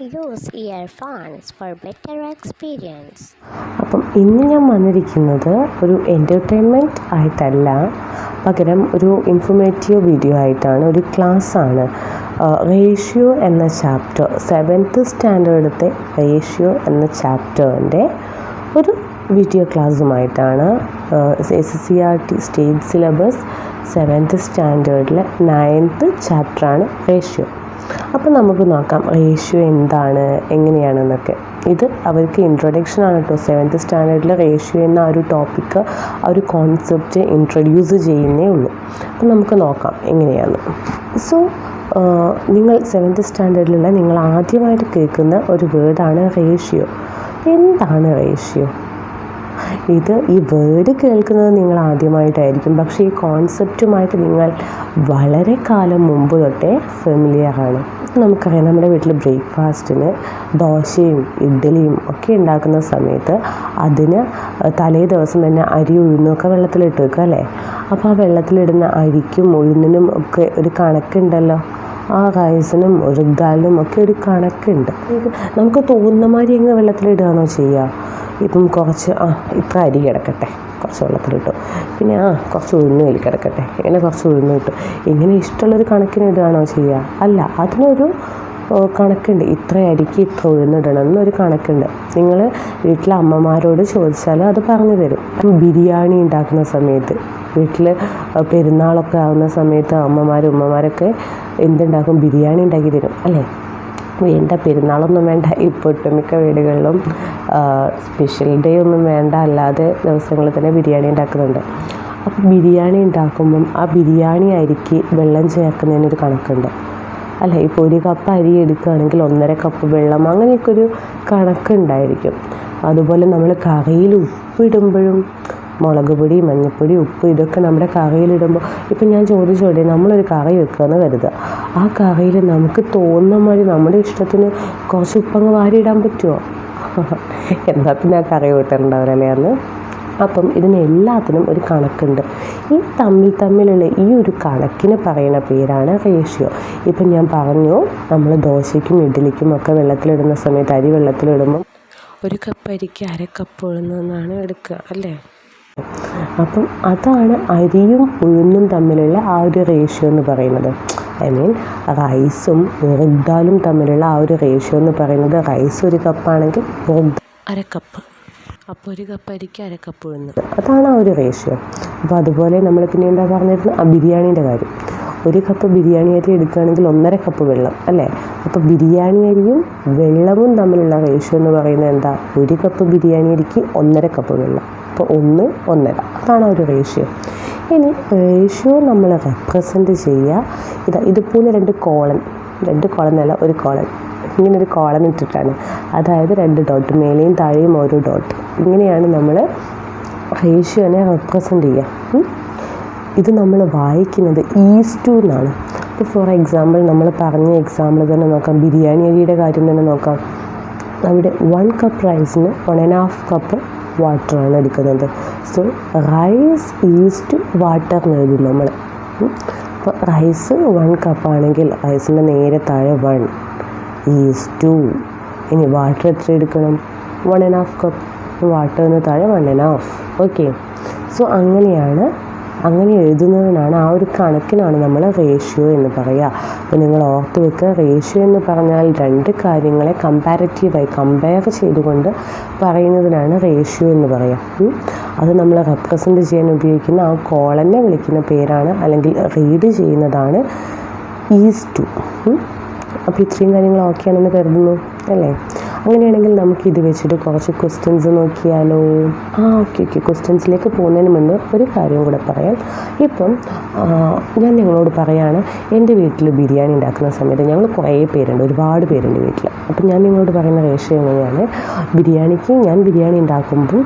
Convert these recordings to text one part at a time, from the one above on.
Use earphones for better experience. അപ്പം ഇന്ന് ഞാൻ വന്നിരിക്കുന്നത് ഒരു എൻ്റർടൈൻമെൻറ്റ് ആയിട്ടല്ല, പകരം ഒരു ഇൻഫോർമേറ്റീവ് വീഡിയോ ആയിട്ടാണ്. ഒരു ക്ലാസ്സാണ്. റേഷ്യോ എന്ന ചാപ്റ്റർ, 7th സ്റ്റാൻഡേർഡത്തെ റേഷ്യോ എന്ന ചാപ്റ്ററിൻ്റെ ഒരു വീഡിയോ ക്ലാസ്സുമായിട്ടാണ്. SSCRT സ്റ്റേറ്റ് സിലബസ് 7th സ്റ്റാൻഡേർഡിലെ 9th ചാപ്റ്ററാണ് റേഷ്യോ. അപ്പോൾ നമുക്ക് നോക്കാം റേഷ്യോ എന്താണ്, എങ്ങനെയാണെന്നൊക്കെ. ഇത് അവർക്ക് ഇൻട്രൊഡക്ഷനാണ് കേട്ടോ. 7th സ്റ്റാൻഡേർഡിൽ റേഷ്യോ എന്ന ആ ഒരു ടോപ്പിക്ക്, ആ ഒരു കോൺസെപ്റ്റ് ഇൻട്രൊഡ്യൂസ് ചെയ്യുന്നേ ഉള്ളൂ. അപ്പോൾ നമുക്ക് നോക്കാം എങ്ങനെയാണ്. സോ നിങ്ങൾ 7th സ്റ്റാൻഡേർഡിലുള്ള നിങ്ങൾ ആദ്യമായിട്ട് കേൾക്കുന്ന ഒരു വേർഡാണ് റേഷ്യോ. എന്താണ് റേഷ്യോ? ഈ വേർഡ് കേൾക്കുന്നത് നിങ്ങൾ ആദ്യമായിട്ടായിരിക്കും, പക്ഷേ ഈ കോൺസെപ്റ്റുമായിട്ട് നിങ്ങൾ വളരെ കാലം മുമ്പ് തൊട്ടേ ഫെമിലിയറാണ്. നമുക്കറിയാം, നമ്മുടെ വീട്ടിൽ ബ്രേക്ക്ഫാസ്റ്റിന് ദോശയും ഇഡ്ഡലിയും ഒക്കെ ഉണ്ടാക്കുന്ന സമയത്ത് അതിന് തലേ ദിവസം തന്നെ അരി ഉഴുന്നൊക്കെ വെള്ളത്തിലിട്ട് വെക്കുക അല്ലേ. അപ്പോൾ ആ വെള്ളത്തിലിടുന്ന അരിക്കും ഉഴുന്നിനും ഒക്കെ ഒരു കണക്കുണ്ടല്ലോ. ആ റൈസിനും ഉരുദാലിനും ഒക്കെ ഒരു കണക്കുണ്ട്. നമുക്ക് തോന്നുന്ന മാതിരി അങ്ങ് വെള്ളത്തിലിടുകയാണോ ചെയ്യുക? ഇപ്പം കുറച്ച് ഇത്ര അരി കിടക്കട്ടെ, കുറച്ച് വെള്ളത്തിലിട്ടു, പിന്നെ കുറച്ച് ഉഴുന്ന് അതിൽ കിടക്കട്ടെ, ഇങ്ങനെ കുറച്ച് ഉഴുന്ന് ഇട്ടു, ഇങ്ങനെ ഇഷ്ടമുള്ളൊരു കണക്കിന് ഇടുകയാണോ ചെയ്യുക? അല്ല, അതിനൊരു കണക്കുണ്ട്. ഇത്ര അരിക്ക് ഇത്ര ഉഴുന്നിടണം എന്നൊരു കണക്കുണ്ട്. നിങ്ങൾ വീട്ടിലെ അമ്മമാരോട് ചോദിച്ചാൽ അത് പറഞ്ഞു തരും. ബിരിയാണി ഉണ്ടാക്കുന്ന സമയത്ത്, വീട്ടിൽ പെരുന്നാളൊക്കെ ആകുന്ന സമയത്ത് ഉമ്മമാരൊക്കെ എന്തുണ്ടാക്കും? ബിരിയാണി ഉണ്ടാക്കി തരും അല്ലേ. വേണ്ട, പെരുന്നാളൊന്നും വേണ്ട, ഇപ്പോൾ ഒട്ടുമിക്ക വീടുകളിലും സ്പെഷ്യൽ ഡേ ഒന്നും വേണ്ട, അല്ലാതെ ദിവസങ്ങളിൽ തന്നെ ബിരിയാണി ഉണ്ടാക്കുന്നുണ്ട്. അപ്പോൾ ബിരിയാണി ഉണ്ടാക്കുമ്പം ആ ബിരിയാണി അരിക്ക് വെള്ളം ചേർക്കുന്നതിനൊരു കണക്കുണ്ട് അല്ലേ. ഇപ്പോൾ 1 കപ്പ് അരി എടുക്കുകയാണെങ്കിൽ 1.5 കപ്പ് വെള്ളം, അങ്ങനെയൊക്കെ ഒരു കണക്കുണ്ടായിരിക്കും. അതുപോലെ നമ്മൾ കറിയിൽ ഉപ്പിടുമ്പോഴും മുളക് പൊടി, മഞ്ഞൾപ്പൊടി, ഉപ്പ്, ഇതൊക്കെ നമ്മുടെ കറിയിലിടുമ്പോൾ, ഇപ്പം ഞാൻ ചോദിച്ചോട്ടെ, നമ്മളൊരു കറി വെക്കുകയെന്ന് കരുതുക. ആ കറിയിൽ നമുക്ക് തോന്നുന്ന മാതിരി നമ്മുടെ ഇഷ്ടത്തിന് കുറച്ച് ഉപ്പങ്ങ് വാരിയിടാൻ പറ്റുമോ? എന്നാൽ പിന്നെ ആ കറി കൂട്ടുണ്ടാവില്ലേ അന്ന്. അപ്പം ഇതിനെല്ലാത്തിനും ഒരു കണക്കുണ്ട്. ഈ തമ്മിലുള്ള ഈ ഒരു കണക്കിന് പറയുന്ന പേരാണ് റേഷ്യോ. ഇപ്പം ഞാൻ പറഞ്ഞു, നമ്മൾ ദോശയ്ക്കും ഇഡ്ഡലിക്കും ഒക്കെ വെള്ളത്തിലിടുന്ന സമയത്ത്, അരി വെള്ളത്തിലിടുമ്പം 1 കപ്പ് അരിക്ക് 1/2 കപ്പ് ഉഴുന്നെന്നാണ് എടുക്കുക അല്ലേ. അപ്പം അതാണ് അരിയും ഉഴുന്നും തമ്മിലുള്ള ആ ഒരു റേഷ്യോ എന്ന് പറയുന്നത്. റൈസും ഉറുദാലും തമ്മിലുള്ള ആ ഒരു റേഷ്യോ എന്ന് പറയുന്നത്, റൈസ് 1 കപ്പാണെങ്കിൽ ഉറുദ 1/2 കപ്പ്, അപ്പോൾ 1 കപ്പ് അരിക്ക് 1/2 കപ്പ് ഉഴുന്ന്, അതാണ് ആ ഒരു റേഷ്യോ. അപ്പോൾ അതുപോലെ നമ്മൾ പിന്നെ എന്താ പറഞ്ഞിരുന്നത്? ബിരിയാണീൻ്റെ കാര്യം. 1 കപ്പ് ബിരിയാണി അരി എടുക്കുകയാണെങ്കിൽ 1.5 കപ്പ് വെള്ളം അല്ലേ. അപ്പോൾ ബിരിയാണി അരിയും വെള്ളവും തമ്മിലുള്ള റേഷ്യോ എന്ന് പറയുന്നത് എന്താ? 1 കപ്പ് ബിരിയാണി അരിക്ക് 1.5 കപ്പ് വെള്ളം, അപ്പോൾ 1, 1.5, അതാണ് ഒരു റേഷ്യോ. ഇനി റേഷ്യോ നമ്മൾ റെപ്രസെൻറ്റ് ചെയ്യുക ഇതുപോലെ 2 കോളൻ അല്ല, 1 കോളൻ, ഇങ്ങനൊരു കോളൻ ഇട്ടിട്ടാണ്. അതായത് 2 ഡോട്ട്, മേലെയും താഴെയും ഓരോ ഡോട്ട്. ഇങ്ങനെയാണ് നമ്മൾ റേഷ്യോനെ റെപ്രസെൻറ്റ് ചെയ്യുക. ഇത് നമ്മൾ വായിക്കുന്നത് ഈസ്റ്റു എന്നാണ്. ഇപ്പോൾ ഫോർ എക്സാമ്പിൾ നമ്മൾ പറഞ്ഞ എക്സാമ്പിൾ തന്നെ നോക്കാം. ബിരിയാണി അരിയുടെ കാര്യം തന്നെ നോക്കാം. അവിടെ 1 കപ്പ് റൈസിന് 1.5 കപ്പ് വാട്ടറാണ് എടുക്കുന്നത്. സോ റൈസ് ഈസ്റ്റ് വാട്ടർ എന്ന് എഴുതും നമ്മൾ. അപ്പോൾ റൈസ് 1 കപ്പാണെങ്കിൽ റൈസിൻ്റെ നേരെ താഴെ 1 ഈസ്റ്റു. ഇനി വാട്ടർ എത്ര എടുക്കണം? 1.5 കപ്പ്. വാട്ടറിന് താഴെ 1.5. ഓക്കെ. സോ അങ്ങനെ എഴുതുന്നതിനാണ്, ആ ഒരു കണക്കിനാണ് നമ്മൾ റേഷ്യോ എന്ന് പറയുക. അപ്പോൾ നിങ്ങൾ ഓർത്ത് വെക്കുക, റേഷ്യോ എന്ന് പറഞ്ഞാൽ 2 കാര്യങ്ങളെ കമ്പാരറ്റീവായി കമ്പയർ ചെയ്തുകൊണ്ട് പറയുന്നതിനാണ് റേഷ്യോ എന്ന് പറയുക. അത് നമ്മൾ റെപ്രസെൻറ്റ് ചെയ്യാൻ ഉപയോഗിക്കുന്ന ആ കോളനെ വിളിക്കുന്ന പേരാണ്, അല്ലെങ്കിൽ റീഡ് ചെയ്യുന്നതാണ് ഈസ്റ്റു. അപ്പോൾ ഇത്രയും കാര്യങ്ങൾ ഓക്കെയാണെന്ന് കരുതുന്നു അല്ലേ. അങ്ങനെയാണെങ്കിൽ നമുക്ക് ഇത് വെച്ചിട്ട് കുറച്ച് ക്വസ്റ്റ്യൻസ് നോക്കിയാലോ? ഓക്കെ. ക്വസ്റ്റ്യൻസിലേക്ക് പോകുന്നതിന് മുന്നേ ഒരു കാര്യം കൂടെ പറയാം. ഇപ്പം ഞാൻ നിങ്ങളോട് പറയുകയാണ്, എൻ്റെ വീട്ടിൽ ബിരിയാണി ഉണ്ടാക്കുന്ന സമയത്ത് ഞങ്ങൾ കുറേ പേരുണ്ട്, ഒരുപാട് പേരുണ്ട് വീട്ടിൽ. അപ്പം ഞാൻ നിങ്ങളോട് പറയുന്ന റേഷ്യോ എങ്ങനെയാണ്? ഞാൻ ബിരിയാണി ഉണ്ടാക്കുമ്പം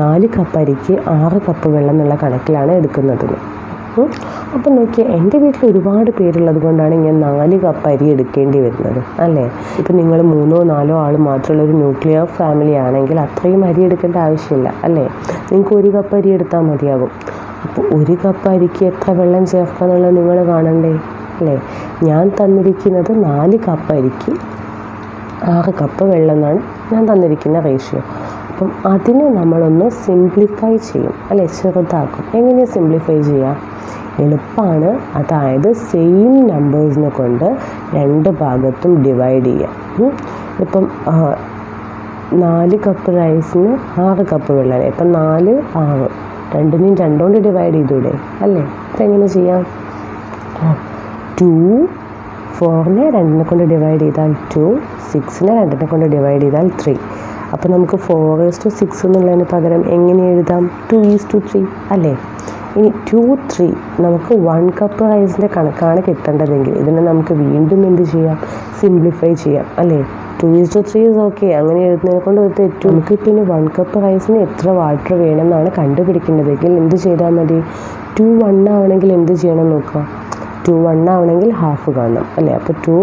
4 കപ്പ് അരിക്ക് 6 കപ്പ് വെള്ളം എന്നുള്ള കണക്കിലാണ് എടുക്കുന്നത്. അപ്പം നോക്കിയാൽ എൻ്റെ വീട്ടിൽ ഒരുപാട് പേരുള്ളത് കൊണ്ടാണ് ഞാൻ 4 കപ്പ് അരി എടുക്കേണ്ടി വരുന്നത് അല്ലേ. ഇപ്പം നിങ്ങൾ 3 or 4 ആൾ മാത്രമുള്ള ഒരു ന്യൂക്ലിയർ ഫാമിലി ആണെങ്കിൽ അത്രയും അരി എടുക്കേണ്ട ആവശ്യമില്ല അല്ലേ. നിങ്ങൾക്ക് 1 കപ്പ് അരി എടുത്താൽ മതിയാകും. അപ്പോൾ 1 കപ്പ് അരിക്ക് എത്ര വെള്ളം ചേർക്കുക എന്നുള്ളത് നിങ്ങൾ കാണണ്ടേ അല്ലേ. ഞാൻ തന്നിരിക്കുന്നത് 4 കപ്പ് അരിക്ക് 6 കപ്പ് വെള്ളം എന്നാണ് ഞാൻ തന്നിരിക്കുന്ന റേഷ്യോ. അപ്പം അതിനെ നമ്മളൊന്ന് സിംപ്ലിഫൈ ചെയ്യും, അല്ലേ, ചെറുതാക്കും. എങ്ങനെയാണ് സിംപ്ലിഫൈ ചെയ്യുക? എളുപ്പമാണ്. അതായത് സെയിം നമ്പേഴ്സിനെ കൊണ്ട് 2 ഭാഗത്തും ഡിവൈഡ് ചെയ്യാം. ഇപ്പം 4 കപ്പ് റൈസിന് 6 കപ്പ് വെള്ളം. ഇപ്പം 4, 6 രണ്ടിനെയും 2 കൊണ്ട് ഡിവൈഡ് ചെയ്തൂടെ, അല്ലേ? അപ്പം എങ്ങനെ ചെയ്യാം? 2, 4നെ 2നെ കൊണ്ട് ഡിവൈഡ് ചെയ്താൽ 2, 6നെ 2നെ കൊണ്ട് ഡിവൈഡ് ചെയ്താൽ 3. അപ്പോൾ നമുക്ക് 4:6 എന്നുള്ളതിന് പകരം എങ്ങനെ എഴുതാം? 2:3, അല്ലേ? ഇനി 2, 3 നമുക്ക് 1 കപ്പ് റൈസിൻ്റെ കണക്കാണ് കിട്ടേണ്ടതെങ്കിൽ ഇതിനെ നമുക്ക് വീണ്ടും എന്ത് ചെയ്യാം? സിംപ്ലിഫൈ ചെയ്യാം, അല്ലേ? 2:3 ഈസ് ഓക്കെ. അങ്ങനെ എഴുതുന്നതിനെ കൊണ്ട് ഒരു തെറ്റും. നമുക്ക് പിന്നെ 1 കപ്പ് റൈസിന് എത്ര വാട്ടർ വേണമെന്നാണ് കണ്ടുപിടിക്കേണ്ടതെങ്കിൽ എന്ത് ചെയ്താൽ മതി? 2 1 ആവണമെങ്കിൽ എന്ത് ചെയ്യണം നോക്കുക. 2 1 ആവണമെങ്കിൽ ഹാഫ് കാണണം, അല്ലേ? അപ്പോൾ 2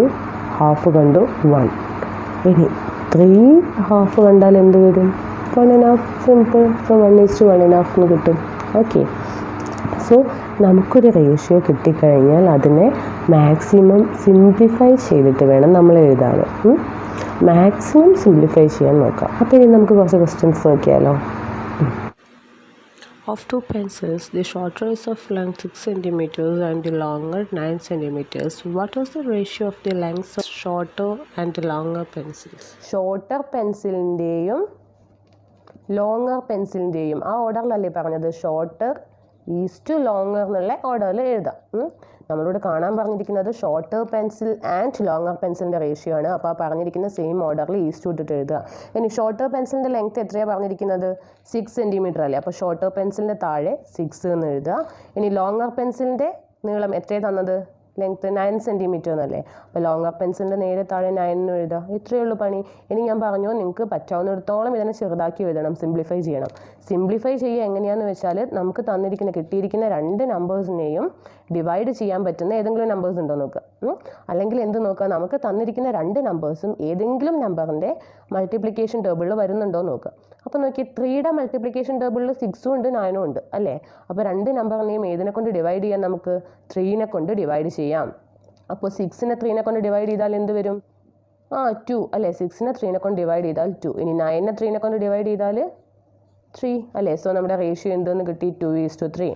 ഹാഫ് കണ്ടു 1. ഇനി 3 ഹാഫ് കണ്ടാൽ എന്ത് വരും? 1.5. സിമ്പിൾ. സോ 1:1.5 എന്ന് കിട്ടും. ഓക്കെ. സോ നമുക്കൊരു റേഷ്യോ കിട്ടിക്കഴിഞ്ഞാൽ അതിനെ മാക്സിമം സിംപ്ലിഫൈ ചെയ്തിട്ട് വേണം നമ്മൾ എഴുതാൻ. മാക്സിമം സിംപ്ലിഫൈ ചെയ്യാൻ നോക്കാം. അപ്പോൾ ഇനി നമുക്ക് കുറച്ച് ക്വസ്റ്റ്യൻസ് നോക്കിയാലോ. Of 2 pencils, the shorter is of length 6 cm and the longer 9 cm. What is the ratio of the lengths of shorter and the longer pencils? Shorter പെൻസിലിൻ്റെയും ലോങ്ങർ പെൻസിലിൻ്റെയും ആ ഓർഡറിലല്ലേ പറഞ്ഞത്? ഷോർട്ടർ ഈസ്റ്റ് ലോങ്ങർ എന്നുള്ള ഓർഡറിൽ എഴുതാം. നമ്മളോട് കാണാൻ പറഞ്ഞിരിക്കുന്നത് ഷോർട്ടർ പെൻസിൽ ആൻഡ് ലോങ്ങർ പെൻസിലിൻ്റെ റേഷ്യോ ആണ്. അപ്പോൾ ആ പറഞ്ഞിരിക്കുന്ന സെയിം ഓർഡറിൽ ഈസ്റ്റ് ഇട്ടിട്ട് എഴുതുക. ഇനി ഷോർട്ടർ പെൻസിലിൻ്റെ ലെങ്ത് എത്രയാണ് പറഞ്ഞിരിക്കുന്നത്? 6 സെൻറ്റിമീറ്റർ അല്ലേ? അപ്പോൾ ഷോർട്ടർ പെൻസിലിൻ്റെ താഴെ 6 എന്ന് എഴുതുക. ഇനി ലോങ്ങർ പെൻസിലിൻ്റെ നീളം എത്രയാണ് തന്നത്? ലെങ്ത്ത് 9 സെൻറ്റിമീറ്റർ എന്നല്ലേ? അപ്പോൾ ലോങ്ങർ പെൻസിലിൻ്റെ നേരെ താഴെ 9 എന്ന് എഴുതുക. ഇത്രയേ ഉള്ളൂ പണി. ഇനി ഞാൻ പറഞ്ഞു നിങ്ങൾക്ക് പറ്റാവുന്നിടത്തോളം ഇതിനെ ചെറുതാക്കി എഴുതണം, സിംപ്ലിഫൈ ചെയ്യണം. സിംപ്ലിഫൈ ചെയ്യുക എങ്ങനെയാണെന്ന് വെച്ചാൽ നമുക്ക് കിട്ടിയിരിക്കുന്ന 2 നമ്പേഴ്സിനെയും ഡിവൈഡ് ചെയ്യാൻ പറ്റുന്ന ഏതെങ്കിലും നമ്പേഴ്സ് ഉണ്ടോ നോക്കുക. അല്ലെങ്കിൽ എന്ത് നോക്കുക? നമുക്ക് തന്നിരിക്കുന്ന 2 നമ്പേഴ്സും ഏതെങ്കിലും നമ്പറിൻ്റെ മൾട്ടിപ്ലിക്കേഷൻ ടേബിളിൽ വരുന്നുണ്ടോ നോക്കുക. അപ്പോൾ നോക്കി 3യുടെ മൾട്ടിപ്ലിക്കേഷൻ ടേബിളിൽ 6ഉം ഉണ്ട് 9ഉം ഉണ്ട്, അല്ലേ? അപ്പോൾ 2 നമ്പറിനെയും ഏതിനെ കൊണ്ട് ഡിവൈഡ് ചെയ്യാൻ? നമുക്ക് 3നെ കൊണ്ട് ഡിവൈഡ് ചെയ്യാം. അപ്പോൾ 6നെ 3നെ കൊണ്ട് ഡിവൈഡ് ചെയ്താൽ എന്ത് വരും? 2, അല്ലേ? 6നെ 3നെ കൊണ്ട് ഡിവൈഡ് ചെയ്താൽ 2. ഇനി 9നെ 3നെ കൊണ്ട് ഡിവൈഡ് ചെയ്താൽ 3, അല്ലേ? സോ നമ്മുടെ റേഷ്യോ എന്തെന്ന് കിട്ടി? 2:3.